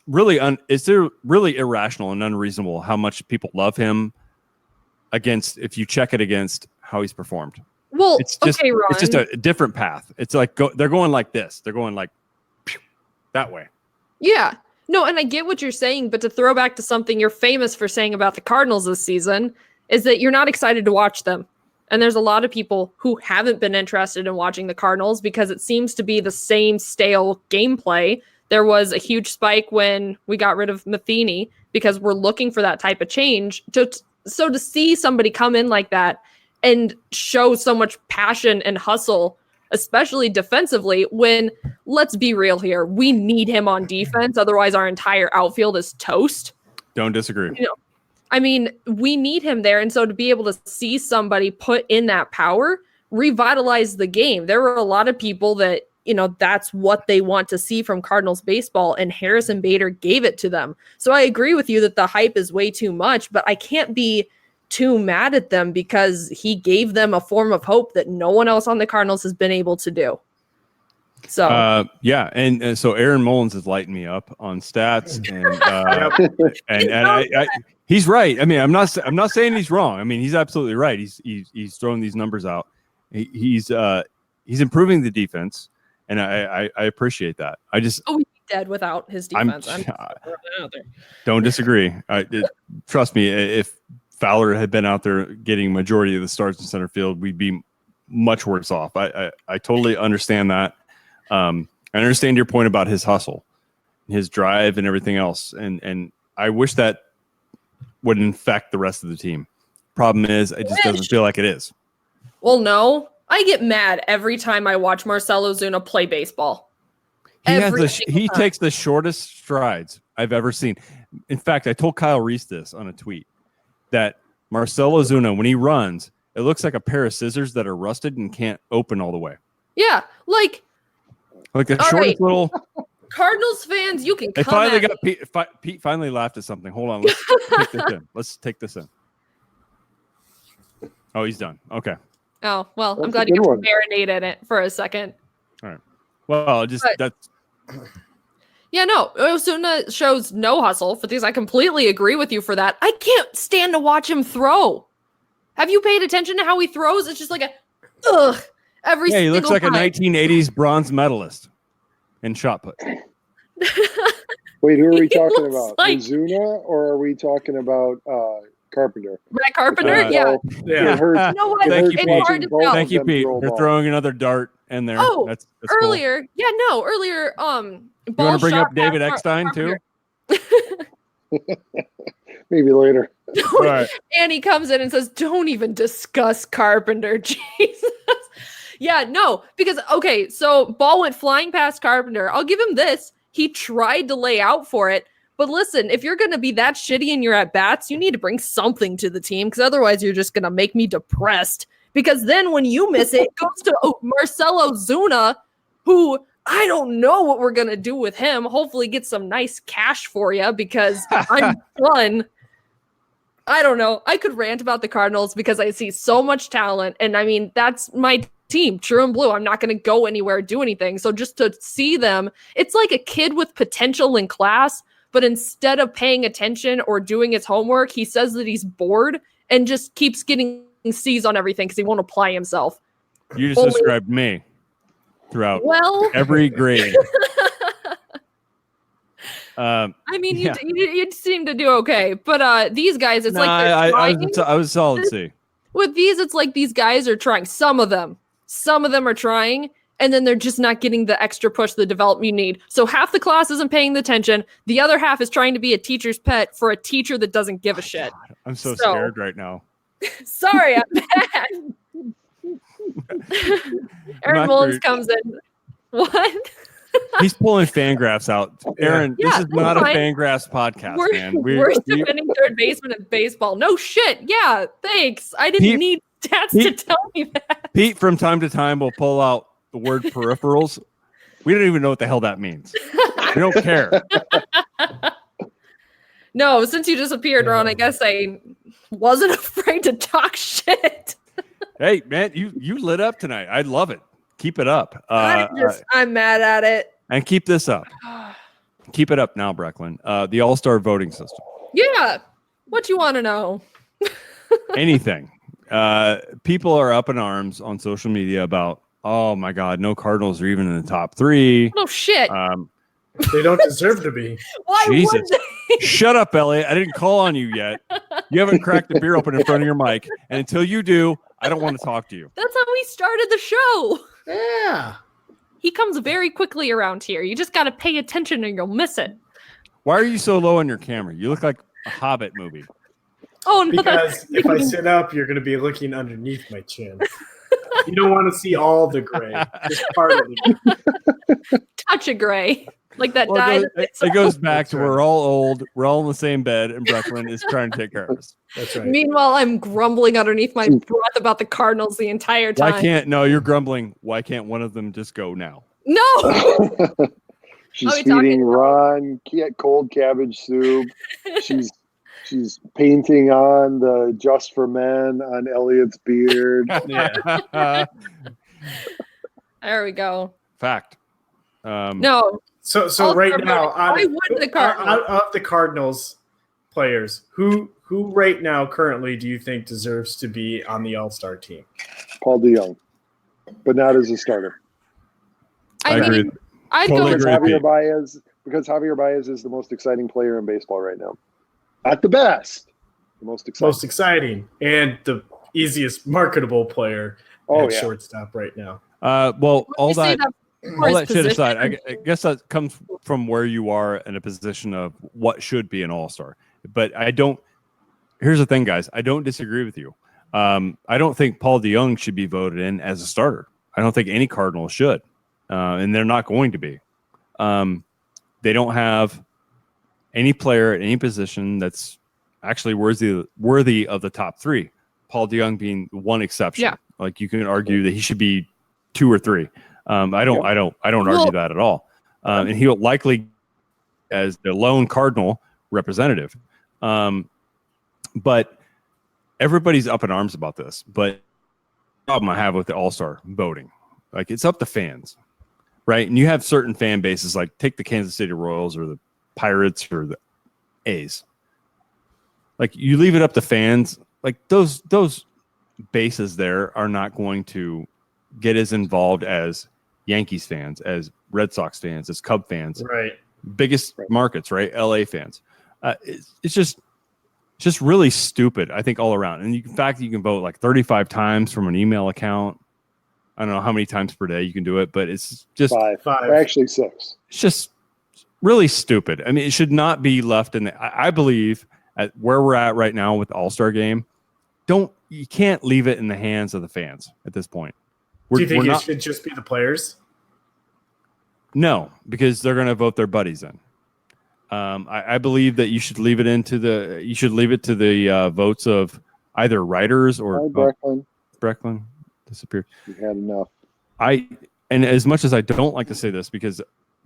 really irrational and unreasonable how much people love him against, if you check it against how he's performed. Well, it's just, okay, Ron. It's just a different path. It's like they're going like this. They're going like that way. Yeah. No, and I get what you're saying, but to throw back to something you're famous for saying about the Cardinals this season is that you're not excited to watch them. And there's a lot of people who haven't been interested in watching the Cardinals because it seems to be the same stale gameplay. There was a huge spike when we got rid of Matheny because we're looking for that type of change. So to see somebody come in like that and show so much passion and hustle, especially defensively, when, let's be real here, we need him on defense. Otherwise, our entire outfield is toast. Don't disagree. I mean, we need him there. And so to be able to see somebody put in that power, revitalize the game. There were a lot of people that, that's what they want to see from Cardinals baseball, and Harrison Bader gave it to them. So I agree with you that the hype is way too much, but I can't be too mad at them because he gave them a form of hope that no one else on the Cardinals has been able to do. So and so Aaron Mullins is lighting me up on stats, and he's right. I mean, I'm not saying he's wrong. I mean, he's absolutely right. He's throwing these numbers out. He's improving the defense, and I appreciate that. I just we'd be dead without his defense. Don't disagree. Trust me, if Fowler had been out there getting majority of the starts in center field, we'd be much worse off. I totally understand that. I understand your point about his hustle, his drive, and everything else. And I wish that would infect the rest of the team. Problem is, it just doesn't feel like it is. Well, no. I get mad every time I watch Marcelo Zuna play baseball. He takes the shortest strides I've ever seen. In fact, I told Kyle Reese this on a tweet, that Marcelo Zuna, when he runs, it looks like a pair of scissors that are rusted and can't open all the way. Yeah, like the shortest little. Cardinals fans, you can. Pete finally laughed at something. Hold on, let's take this in. Oh, he's done. Okay. Oh well, I'm glad you could marinate in it for a second. All right. Well, that's. Yeah, no. Ozuna shows no hustle for these. I completely agree with you for that. I can't stand to watch him throw. Have you paid attention to how he throws? It's just like he looks like a 1980s bronze medalist in shot put. Wait, who are we talking about? Ozuna, or are we talking about Carpenter? Matt Carpenter? Yeah. It hurts. You know what? It's hard to tell. Thank you, Pete. You're throwing another dart in there. Oh, that's earlier. Cool. Yeah, no, earlier. You want to bring up David Eckstein too? Maybe later. Right. And he comes in and says, "Don't even discuss Carpenter." Jesus. Yeah, no, because okay, so ball went flying past Carpenter. I'll give him this. He tried to lay out for it. But listen, if you're going to be that shitty in your at-bats, you need to bring something to the team because otherwise you're just going to make me depressed. Because then when you miss it, it goes to Marcelo Zuna, who I don't know what we're going to do with him. Hopefully get some nice cash for you because I'm done. I don't know. I could rant about the Cardinals because I see so much talent. And I mean, that's my team, true and blue. I'm not going to go anywhere, do anything. So just to see them, it's like a kid with potential in class, but instead of paying attention or doing his homework, he says that he's bored and just keeps getting C's on everything because he won't apply himself. You just described me throughout every grade. I mean, you seem to do okay, but these guys, it's like I was solid C. With these, it's like these guys are trying. Some of them are trying, and then they're just not getting the extra push, the development you need. So half the class isn't paying the attention. The other half is trying to be a teacher's pet for a teacher that doesn't give a shit. God, I'm so scared right now. Sorry, I'm bad. Aaron Mullins comes in. What? He's pulling Fangraphs out. Aaron, this is not a Fangraphs podcast, man. We're defending third baseman in baseball. No shit. Yeah, thanks. I didn't need stats to tell me that. Pete, from time to time, will pull out the word peripherals. We don't even know what the hell that means. We don't care. No, since you disappeared, Ron, I guess I wasn't afraid to talk shit. Hey, man, you lit up tonight. I love it. Keep it up. I'm mad at it. And keep this up. Keep it up now, Brecklin. The All-Star voting system. Yeah. What you want to know? Anything. People are up in arms on social media about, oh my God, no Cardinals are even in the top 3. No shit. They don't deserve to be. Why Jesus. would they? Shut up, Elliot. I didn't call on you yet. You haven't cracked the beer open in front of your mic. And until you do, I don't want to talk to you. That's how we started the show. Yeah. He comes very quickly around here. You just got to pay attention or you'll miss it. Why are you so low on your camera? You look like a Hobbit movie. Oh, no. Because if I sit up, you're going to be looking underneath my chin. You don't want to see all the gray. Just part of it. Touch of gray. Like that Well, died. it goes back to we're all old, we're all in the same bed, and Brecklin is trying to take care of us. That's right. Meanwhile, I'm grumbling underneath my breath about the Cardinals the entire time. You're grumbling. Why can't one of them just go now? No. She's feeding Ron cold cabbage soup. She's painting on the Just for Men on Elliot's beard. There we go. Fact. No. So right now, out of the Cardinals players, who right now currently do you think deserves to be on the All-Star team? Paul DeYoung, but not as a starter. I mean, I'd go with Javier Baez because Javier Baez is the most exciting player in baseball right now. Not the best, the most exciting. Most exciting and the easiest marketable player at shortstop right now. Well, all that shit position. aside, I guess that comes from where you are in a position of what should be an all-star. But here's the thing, guys. I don't disagree with you. I don't think Paul DeYoung should be voted in as a starter. I don't think any Cardinal should. And they're not going to be. They don't have any player at any position that's actually worthy of the top 3. Paul DeYoung being one exception. Yeah. Like you can argue that he should be 2 or 3. I don't argue that at all. And he'll likely as the lone Cardinal representative. But everybody's up in arms about this. But the problem I have with the All-Star voting, like it's up to fans, right? And you have certain fan bases, like take the Kansas City Royals or the Pirates or the A's. Like you leave it up to fans, like those bases there are not going to get as involved as Yankees fans, as Red Sox fans, as Cub fans, right? Biggest markets, right? LA fans. It's just really stupid, I think, all around. And in fact, you can vote like 35 times from an email account. I don't know how many times per day you can do it, but it's just five. Actually 6. It's just really stupid. I mean, it should not be left in the. I believe at where we're at right now with the All-Star game, you can't leave it in the hands of the fans at this point. Do you think we're it not, should just be the players? No, because they're going to vote their buddies in. I believe that you should leave it to the votes of either writers or Brecklin disappeared. You had enough. And as much as I don't like to say this because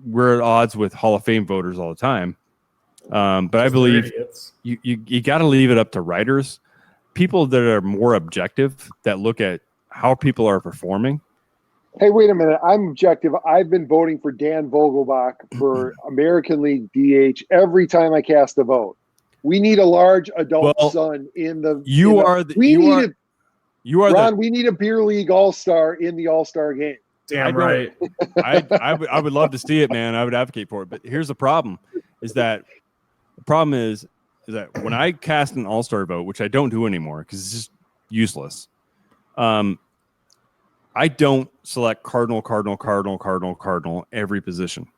we're at odds with Hall of Fame voters all the time, but I believe you got to leave it up to writers, people that are more objective, that look at how people are performing. Hey, wait a minute. I'm objective. I've been voting for Dan Vogelbach for American League DH every time I cast a vote. We need a large adult son in the. Ron, we need a beer league all-star in the all-star game. Damn right. I would love to see it, man. I would advocate for it. But here's the problem: is that when I cast an all-star vote, which I don't do anymore because it's just useless. I don't select Cardinal every position.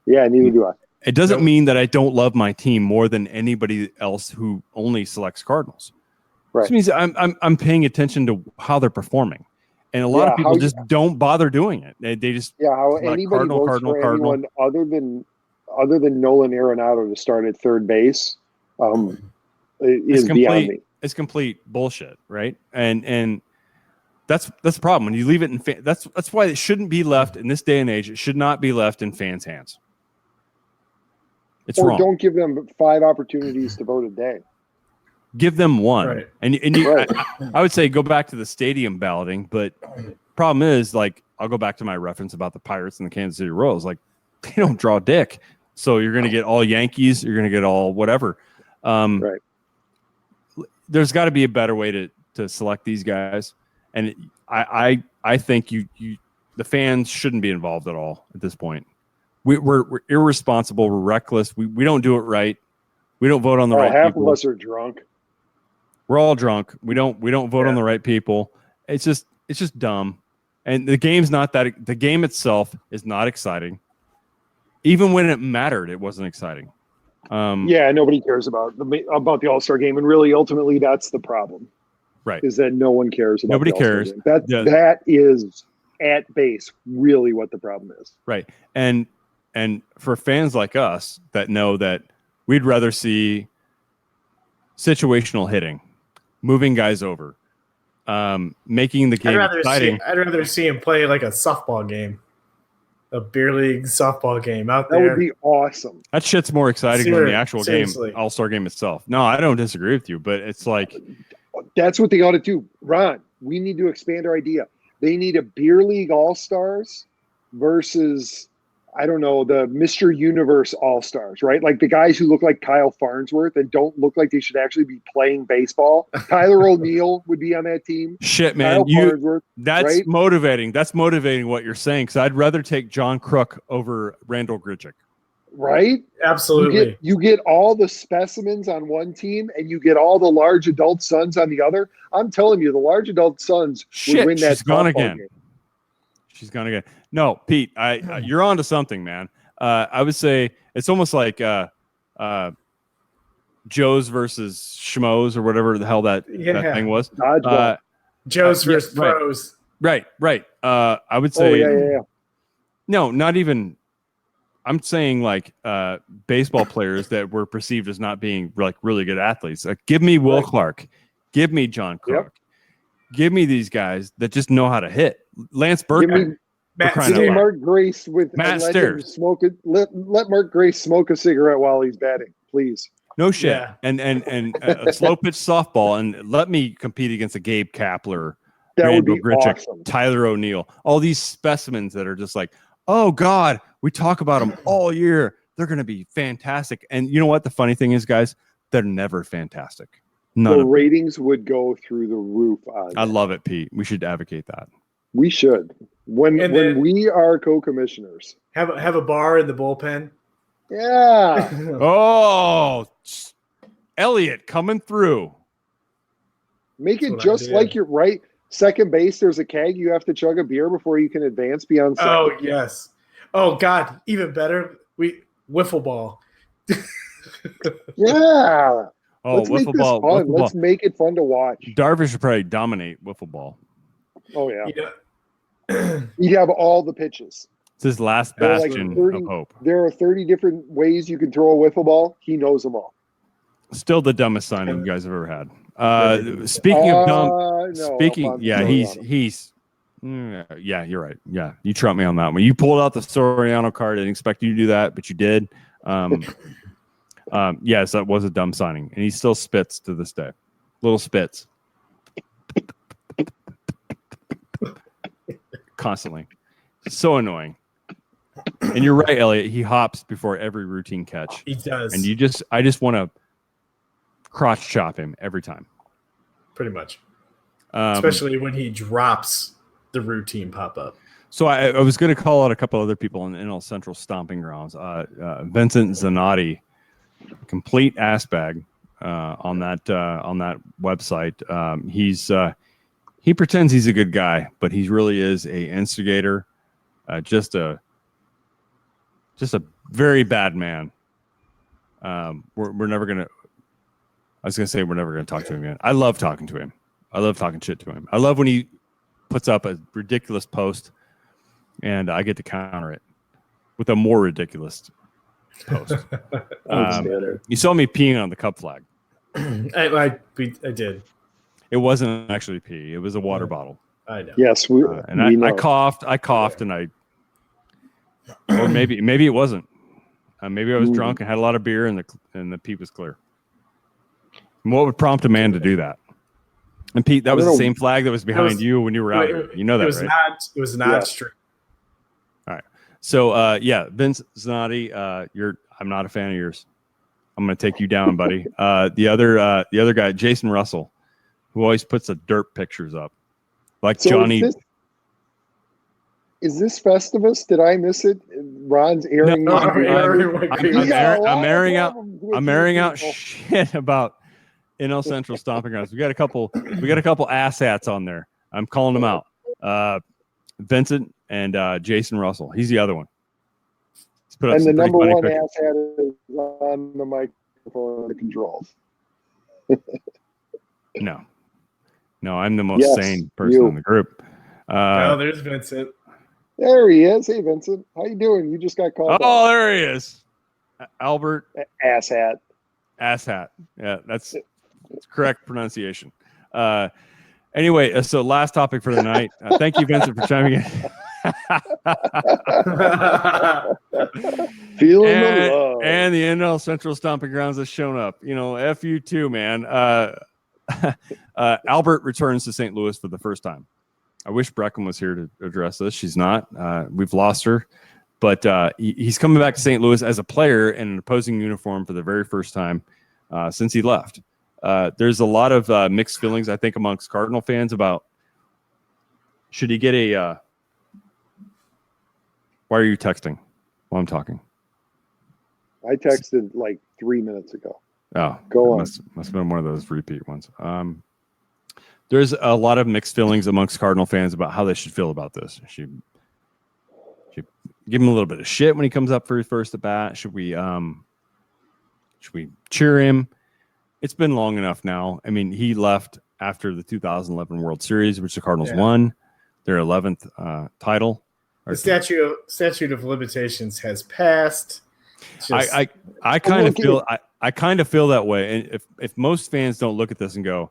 Yeah, neither do I. It doesn't mean that I don't love my team more than anybody else who only selects Cardinals. Right. This means I'm paying attention to how they're performing, and a lot of people just don't bother doing it. They just how anybody votes for anyone other than Nolan Arenado to start at third base is beyond me. It's complete bullshit, right? And that's the problem when you leave it in that's why it shouldn't be left in this day and age. It should not be left in fans' hands. It's wrong. Don't give them 5 opportunities to vote a day. Give them one, right. and Right. I would say go back to the stadium balloting. But problem is, like, I'll go back to my reference about the Pirates and the Kansas City Royals. Like, they don't draw dick, so you're going to get all Yankees. You're going to get all whatever. Right. There's got to be a better way to select these guys. And I think the fans shouldn't be involved at all at this point. We're irresponsible. We're reckless. We don't do it right. We don't vote on the right half people. of us are drunk. We're all drunk. We don't vote on the right people. It's just dumb. And the game's not that. The game itself is not exciting. Even when it mattered, it wasn't exciting. Nobody cares about the All-Star game, and really, ultimately, that's the problem. Right. Is that no one cares about Nobody the All-Star cares. game. That is at base really what the problem is. Right. And for fans like us that know that we'd rather see situational hitting, moving guys over, making the game exciting. I'd rather see him play like a softball game, a beer league softball game out there. That would be awesome. That shit's more exciting than the actual seriously. game, All-Star game itself. No, I don't disagree with you, but it's like that's what they ought to do. Ron, we need to expand our idea. They need a beer league all-stars versus, I don't know, the Mr. Universe all-stars, right? Like the guys who look like Kyle Farnsworth and don't look like they should actually be playing baseball. Tyler O'Neill would be on that team. Shit, man. That's right? motivating. That's motivating what you're saying, because I'd rather take John Crook over Randall Grichuk. Right? Absolutely. You get all the specimens on one team and you get all the large adult sons on the other. I'm telling you, the large adult sons would win that. She's gone again. Game. She's gone again. No, Pete, you're on to something, man. I would say it's almost like Joe's versus Schmoes or whatever the hell that thing was. Joe's versus pros. Right. I would say yeah. No, not even. I'm saying like baseball players that were perceived as not being like really good athletes. Like, give me Will Clark, give me John Crook, give me these guys that just know how to hit. Lance Burkhardt. Give me Mark Grace with Matt Stairs. Let Mark Grace smoke a cigarette while he's batting, please. No shit. Yeah. And a slow pitch softball, and let me compete against a Gabe Kapler, Randall Grichuk, awesome. Tyler O'Neill, all these specimens that are just like, oh God, we talk about them all year. They're going to be fantastic. And you know what? The funny thing is, guys, they're never fantastic. The ratings would go through the roof. I love it, Pete. We should advocate that. We should. When we are co-commissioners. Have a bar in the bullpen. Yeah. Oh, Elliot coming through. Make it just like you're right. Second base, there's a keg. You have to chug a beer before you can advance beyond second. Oh, yes. Oh, God. Even better. Wiffle ball. Yeah. Oh, let's make this fun. Let's make it fun to watch. Darvish should probably dominate wiffle ball. Oh, yeah. He'd have all the pitches. It's his last There are like bastion 30 of hope. There are 30 different ways you can throw a wiffle ball. He knows them all. Still the dumbest signing you guys have ever had. Speaking of dumb, No, speaking, Alfonso yeah, he's yeah, you're right. Yeah, you trumped me on that one. You pulled out the Soriano card. I didn't expect you to do that, but you did. Yes, that was a dumb signing, and he still spits to this day. Little spits. Constantly. So annoying. And you're right, Elliot. He hops before every routine catch. He does. And I just want to crotch chop him every time. Pretty much. Especially when he drops the routine pop-up. So I was going to call out a couple other people in NL Central stomping grounds. Vincent Zanotti, complete ass bag on that website. He pretends he's a good guy, but he really is a instigator. Just a very bad man. We're never gonna. I was gonna say we're never gonna talk to him again. I love talking to him. I love talking shit to him. I love when he puts up a ridiculous post, and I get to counter it with a more ridiculous post. You saw me peeing on the Cub flag. I did. It wasn't actually pee. It was a water bottle. I know. Yes, we know. I coughed, and or maybe it wasn't. Maybe I was drunk and had a lot of beer, and the pee was clear. And what would prompt a man to do that? And Pete, that was the same flag that was behind you when you were out here. You know that, right? It was not straight. All right. So, Vince Zanotti, I'm not a fan of yours. I'm going to take you down, buddy. The other guy, Jason Russell, who always puts the dirt pictures up, like So Johnny. Is this Festivus? Did I miss it? Ron's airing. No, I'm I'm airing out shit about NL Central stomping grounds. We got a couple asshats on there. I'm calling them out. Vincent and Jason Russell. He's the other one. And the number one asshat is on the microphone and the controls. No, I'm the most sane person in the group. There's Vincent. There he is. Hey, Vincent. How you doing? You just got called. Oh, there he is. Albert. Asshat. Asshat. Yeah, that's correct pronunciation. Anyway, so last topic for the night. Thank you, Vincent, for chiming in. Feeling the love. And the NL Central stomping grounds has shown up. F you too, man. Albert returns to St. Louis for the first time. I wish Breckham was here to address this. She's not. We've lost her. But he's coming back to St. Louis as a player in an opposing uniform for the very first time since he left. There's a lot of mixed feelings, I think, amongst Cardinal fans about should he get a why are you texting while I'm talking? I texted like 3 minutes ago. Oh, go on. Must have been one of those repeat ones. There's a lot of mixed feelings amongst Cardinal fans about how they should feel about this. Should give him a little bit of shit when he comes up for his first at bat? Should we cheer him? It's been long enough now. I mean, he left after the 2011 World Series, which the Cardinals won their 11th title. The statute of limitations has passed. I kind of feel that way. And if most fans don't look at this and go,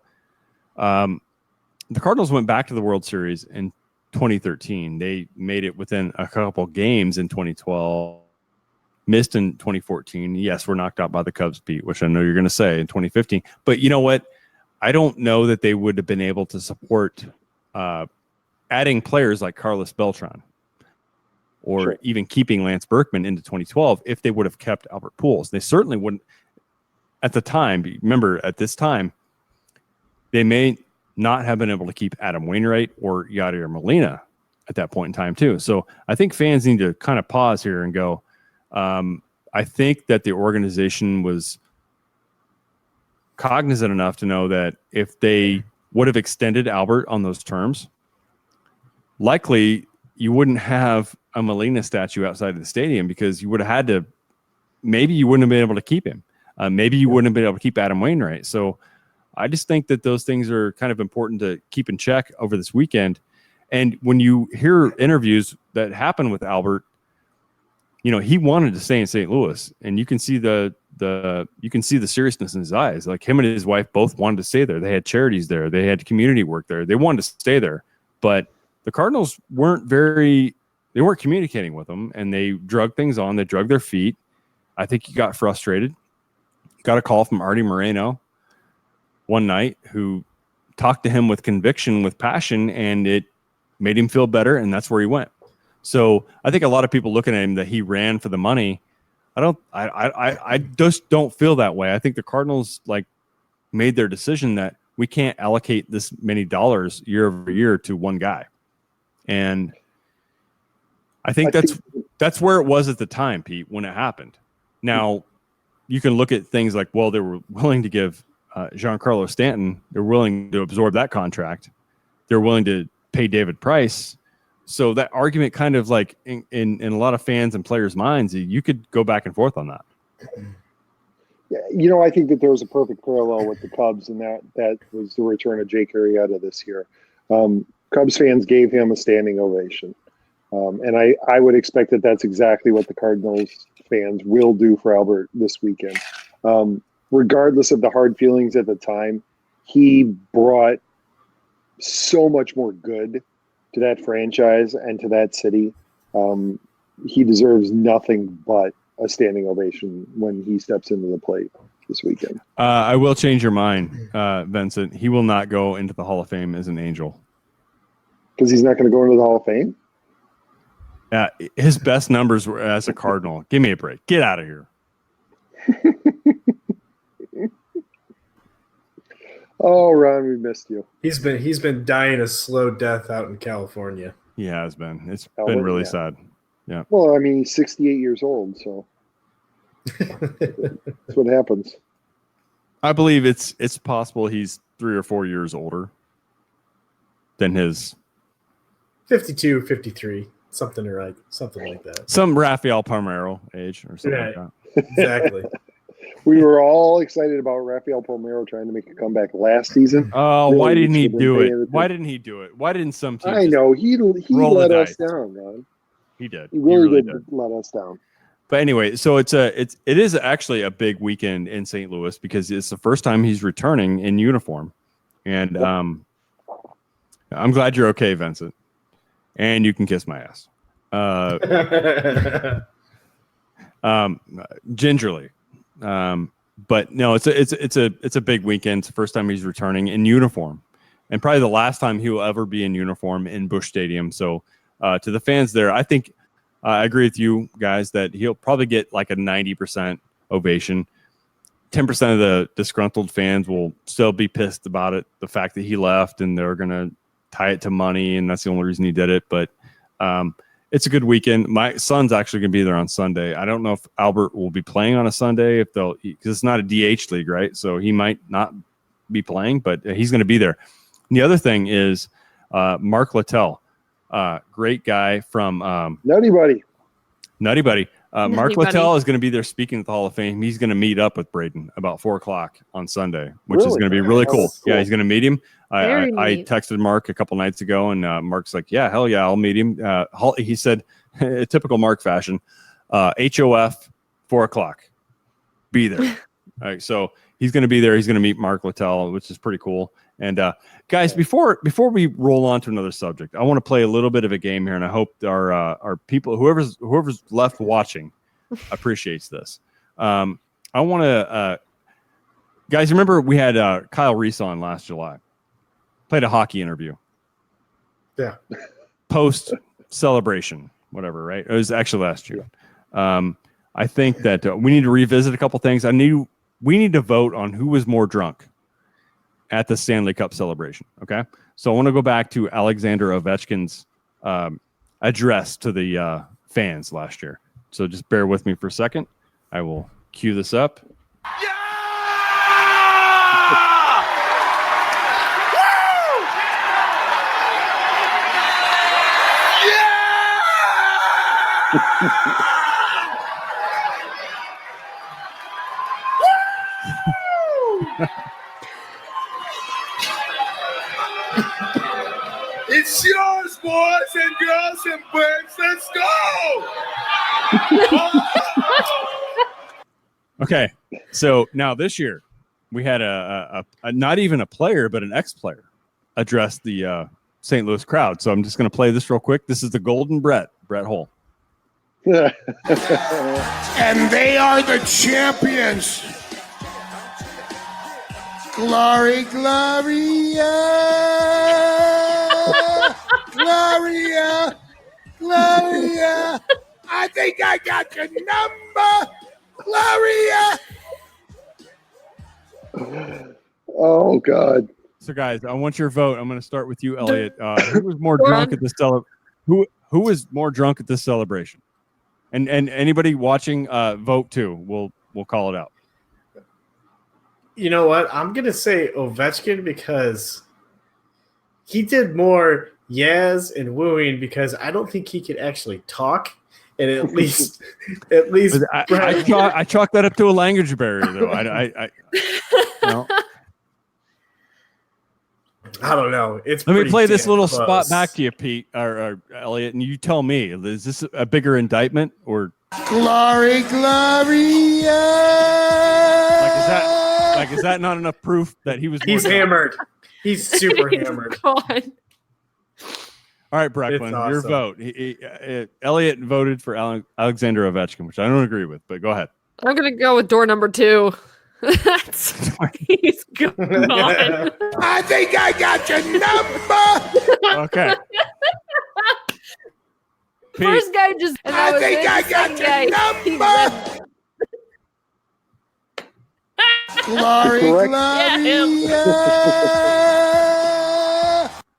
the Cardinals went back to the World Series in 2013. They made it within a couple games in 2012, missed in 2014. Yes, we're knocked out by the Cubs, Pete, which I know you're going to say in 2015. But you know what? I don't know that they would have been able to support adding players like Carlos Beltran or even keeping Lance Berkman into 2012 if they would have kept Albert Pujols. They certainly wouldn't at the time. Remember, at this time, they may not have been able to keep Adam Wainwright or Yadier Molina at that point in time too. So I think fans need to kind of pause here and go, I think that the organization was cognizant enough to know that if they would have extended Albert on those terms, likely you wouldn't have a Molina statue outside of the stadium because you would have had to, maybe you wouldn't have been able to keep him. Maybe you wouldn't have been able to keep Adam Wainwright. So I just think that those things are kind of important to keep in check over this weekend. And when you hear interviews that happen with Albert, he wanted to stay in St. Louis, and you can see the seriousness in his eyes. Like him and his wife both wanted to stay there. They had charities there. They had community work there. They wanted to stay there, but the Cardinals weren't communicating with him, and they drug things on. They drug their feet. I think he got frustrated. Got a call from Artie Moreno one night, who talked to him with conviction, with passion, and it made him feel better, and that's where he went. So I think a lot of people looking at him that he ran for the money. I just don't feel that way. I think the Cardinals made their decision that we can't allocate this many dollars year over year to one guy. And I think that's where it was at the time, Pete, when it happened. Now you can look at things like, well, they were willing to give Giancarlo Stanton. They're willing to absorb that contract. They're willing to pay David Price. So that argument kind of in a lot of fans and players' minds, you could go back and forth on that. Yeah, I think that there was a perfect parallel with the Cubs, and that was the return of Jake Arrieta this year. Cubs fans gave him a standing ovation. And I would expect that that's exactly what the Cardinals fans will do for Albert this weekend. Regardless of the hard feelings at the time, he brought so much more good to that franchise and to that city. He deserves nothing but a standing ovation when he steps into the plate this weekend. I will change your mind, Vincent. He will not go into the Hall of Fame as an Angel. Because he's not going to go into the Hall of Fame? His best numbers were as a Cardinal. Give me a break. Get out of here. Oh, Ron, we missed you. He's been dying a slow death out in California. He has been. It's been really sad. Yeah. Well, I mean, he's 68 years old, so that's what happens. I believe it's possible he's 3 or 4 years older than his 52, 53, something like that. Some Rafael Palmeiro age or something like that. Exactly. We were all excited about Rafael Palmeiro trying to make a comeback last season. Oh, why didn't he do it? Why didn't he do it? Why didn't some teams? I know he let us down, Ron. He did. He really did let us down. But anyway, so it is actually a big weekend in St. Louis because it's the first time he's returning in uniform, and I'm glad you're okay, Vincent, and you can kiss my ass, gingerly. But no, it's a big weekend. It's the first time he's returning in uniform, and probably the last time he will ever be in uniform in Busch Stadium. So to the fans there, I think I agree with you guys that he'll probably get like a 90% ovation. 10% of the disgruntled fans will still be pissed about it, the fact that he left, and they're going to tie it to money, and that's the only reason he did it. But it's a good weekend. My son's actually going to be there on Sunday. I don't know if Albert will be playing on a Sunday, because it's not a DH league, right? So he might not be playing, but he's going to be there. And the other thing is Mark Littell, great guy from Nutty Buddy. Mark Littell is going to be there speaking at the Hall of Fame. He's going to meet up with Braden about 4:00 on Sunday, which is going to be really cool. Yeah, he's going to meet him. I texted Mark a couple nights ago, and Mark's like, "Yeah, hell yeah, I'll meet him." He said, typical Mark fashion, HOF 4:00, be there. All right, so he's going to be there. He's going to meet Mark Littell, which is pretty cool. And guys, before we roll on to another subject, I want to play a little bit of a game here, and I hope our people, whoever's left watching, appreciates this. I want to, guys, remember we had Kyle Reese on last July. Played a hockey interview. Yeah. Post celebration, whatever, right? It was actually last year. I think that we need to revisit a couple things. We need to vote on who was more drunk at the Stanley Cup celebration. Okay. So I want to go back to Alexander Ovechkin's address to the fans last year. So just bear with me for a second. I will cue this up. Yeah! It's yours, boys and girls and birds. Let's go! Okay, so now this year we had a not even a player but an ex-player address the St. Louis crowd. So I'm just going to play this real quick. This is the Golden Brett Hull. And they are the champions. Glory, Gloria, Gloria, Gloria. I think I got your number, Gloria. Oh God. So guys, I want your vote. I'm going to start with you, Elliot. Who was more drunk at this who was more drunk at this celebration? And anybody watching, vote too. We'll call it out. You know what? I'm going to say Ovechkin because he did more yes and wooing because I don't think he could actually talk. And at least I chalk that up to a language barrier, though. I don't know. Let me play this little spot back to you, Pete or Elliot, and you tell me: is this a bigger indictment or Glory, Gloria? Is that not enough proof that he was? He's hammered. He's super hammered. God. All right, Brecklin, Awesome. your vote. Elliot voted for Alexander Ovechkin, which I don't agree with, but go ahead. I'm going to go with door number 2. He's gone. I think I got your number. Okay. Pete, First guy just. And that I was think it. I got Second your guy, number. Glory, Correct. Gloria.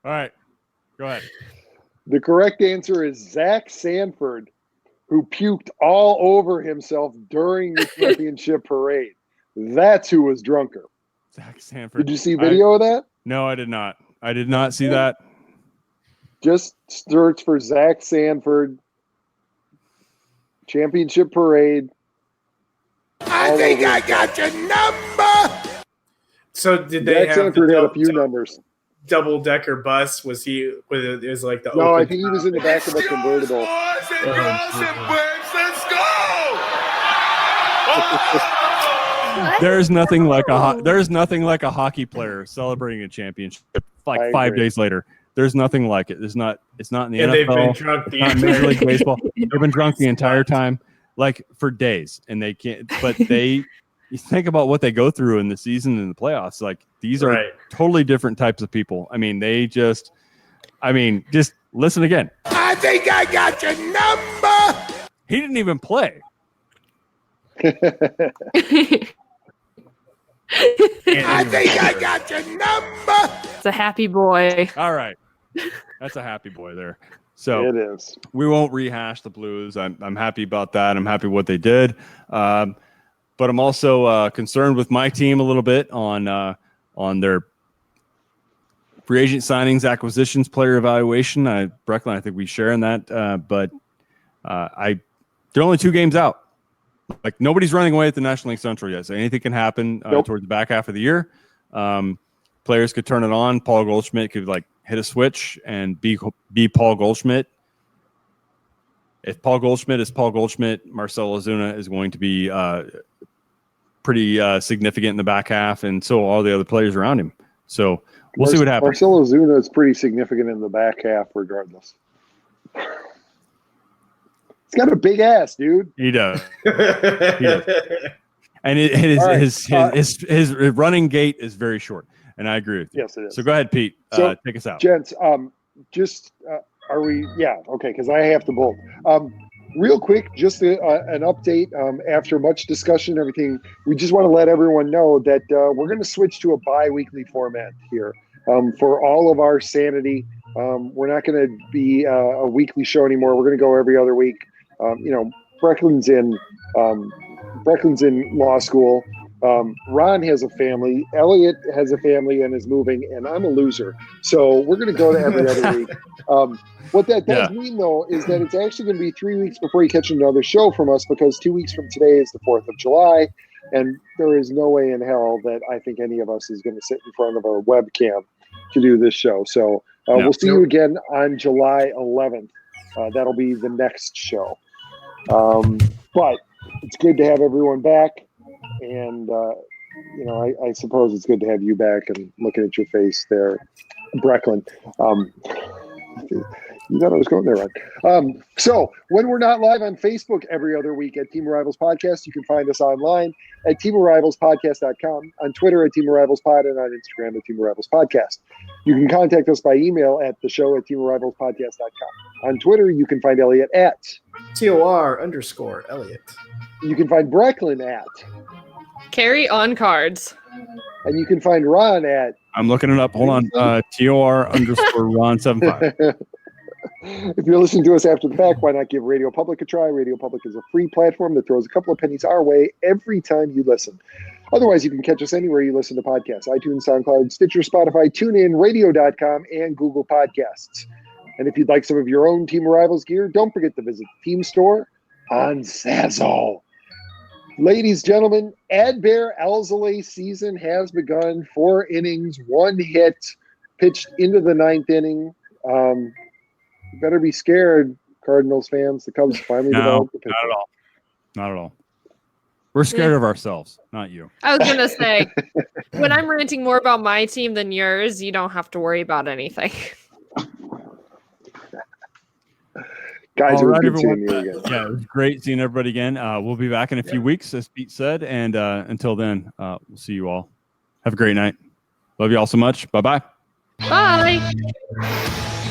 all right, go ahead. The correct answer is Zach Sanford, who puked all over himself during the championship parade. That's who was drunker. Zach Sanford. Did you see video of that? No, I did not. I did not see that. Just search for Zach Sanford championship parade. I think I got your number. So did they Zach have Sanford had a the few numbers. double-decker bus? Was he? It was like the No, I open think he was in the back of a convertible. Boys and girls and birds, let's go. There's nothing like a hockey player celebrating a championship like I 5 agree. days later. There's nothing like it. It's not in the and NFL. they've been drunk the Not in Major entire League Baseball. game. They've been drunk the entire time, like for days, and they can't. But you think about what they go through in the season and the playoffs. Like these are Right. totally different types of people. I mean, just listen again. I think I got your number. He didn't even play. I think I got your number. It's a happy boy. All right, that's a happy boy there. So It is. we won't rehash the Blues. I'm happy about that. I'm happy what they did. But I'm also concerned with my team a little bit on their free agent signings, acquisitions, player evaluation. Brecklin, I think we share in that. But they're only 2 games out. Like nobody's running away at the National League Central yet. So anything can happen Nope. towards the back half of the year. Players could turn it on. Paul Goldschmidt could hit a switch and be Paul Goldschmidt. If Paul Goldschmidt is Paul Goldschmidt, Marcell Ozuna is going to be pretty significant in the back half, and so all the other players around him. So we'll see what happens. Marcell Ozuna is pretty significant in the back half, regardless. He's got a big ass, dude. He does, Yeah. and his running gait is very short, and I agree with you. Yes, it is. So go ahead, Pete. So, Take us out. Gents, are we? Yeah, okay, because I have to bolt. Real quick, just an update. After much discussion and everything, we just want to let everyone know that we're going to switch to a bi-weekly format here for all of our sanity. We're not going to be a weekly show anymore. We're going to go every other week. Brecklin's in law school. Ron has a family. Elliot has a family and is moving, and I'm a loser. So we're going to go to every other week. What that does mean, though, is that it's actually going to be 3 weeks before you catch another show from us, because 2 weeks from today is the 4th of July, and there is no way in hell that I think any of us is going to sit in front of a webcam to do this show. So we'll see you again on July 11th. That'll be the next show. But it's good to have everyone back. And, I suppose it's good to have you back and looking at your face there, Brecklin. You thought I was going there, Ron. So when we're not live on Facebook every other week at Team of Rivals Podcast, you can find us online at teamofrivalspodcast.com, on Twitter at Team of Rivals Pod, and on Instagram at Team of Rivals Podcast. You can contact us by email at the show at teamofrivalspodcast.com. On Twitter, you can find Elliot at TOR_Elliot. You can find Brecklin at Carry on cards. And you can find Ron at I'm looking it up. Hold on. TOR_Ron75. If you're listening to us after the fact, why not give Radio Public a try? Radio Public is a free platform that throws a couple of pennies our way every time you listen. Otherwise, you can catch us anywhere you listen to podcasts: iTunes, SoundCloud, Stitcher, Spotify, TuneIn, Radio.com, and Google Podcasts. And if you'd like some of your own Team of Rivals gear, don't forget to visit the Team Store on Zazzle. Ladies, gentlemen, Adbear Alzolay season has begun. 4 innings, 1 hit, pitched into the 9th inning. You better be scared, Cardinals fans. The Cubs finally developed the pitcher. Not at all. Not at all. We're scared of ourselves, not you. I was going to say, when I'm ranting more about my team than yours, you don't have to worry about anything. Guys, all right, it was good everyone. seeing you again. Yeah, it was great seeing everybody again. We'll be back in a few weeks, as Pete said. And until then, we'll see you all. Have a great night. Love you all so much. Bye-bye. Bye.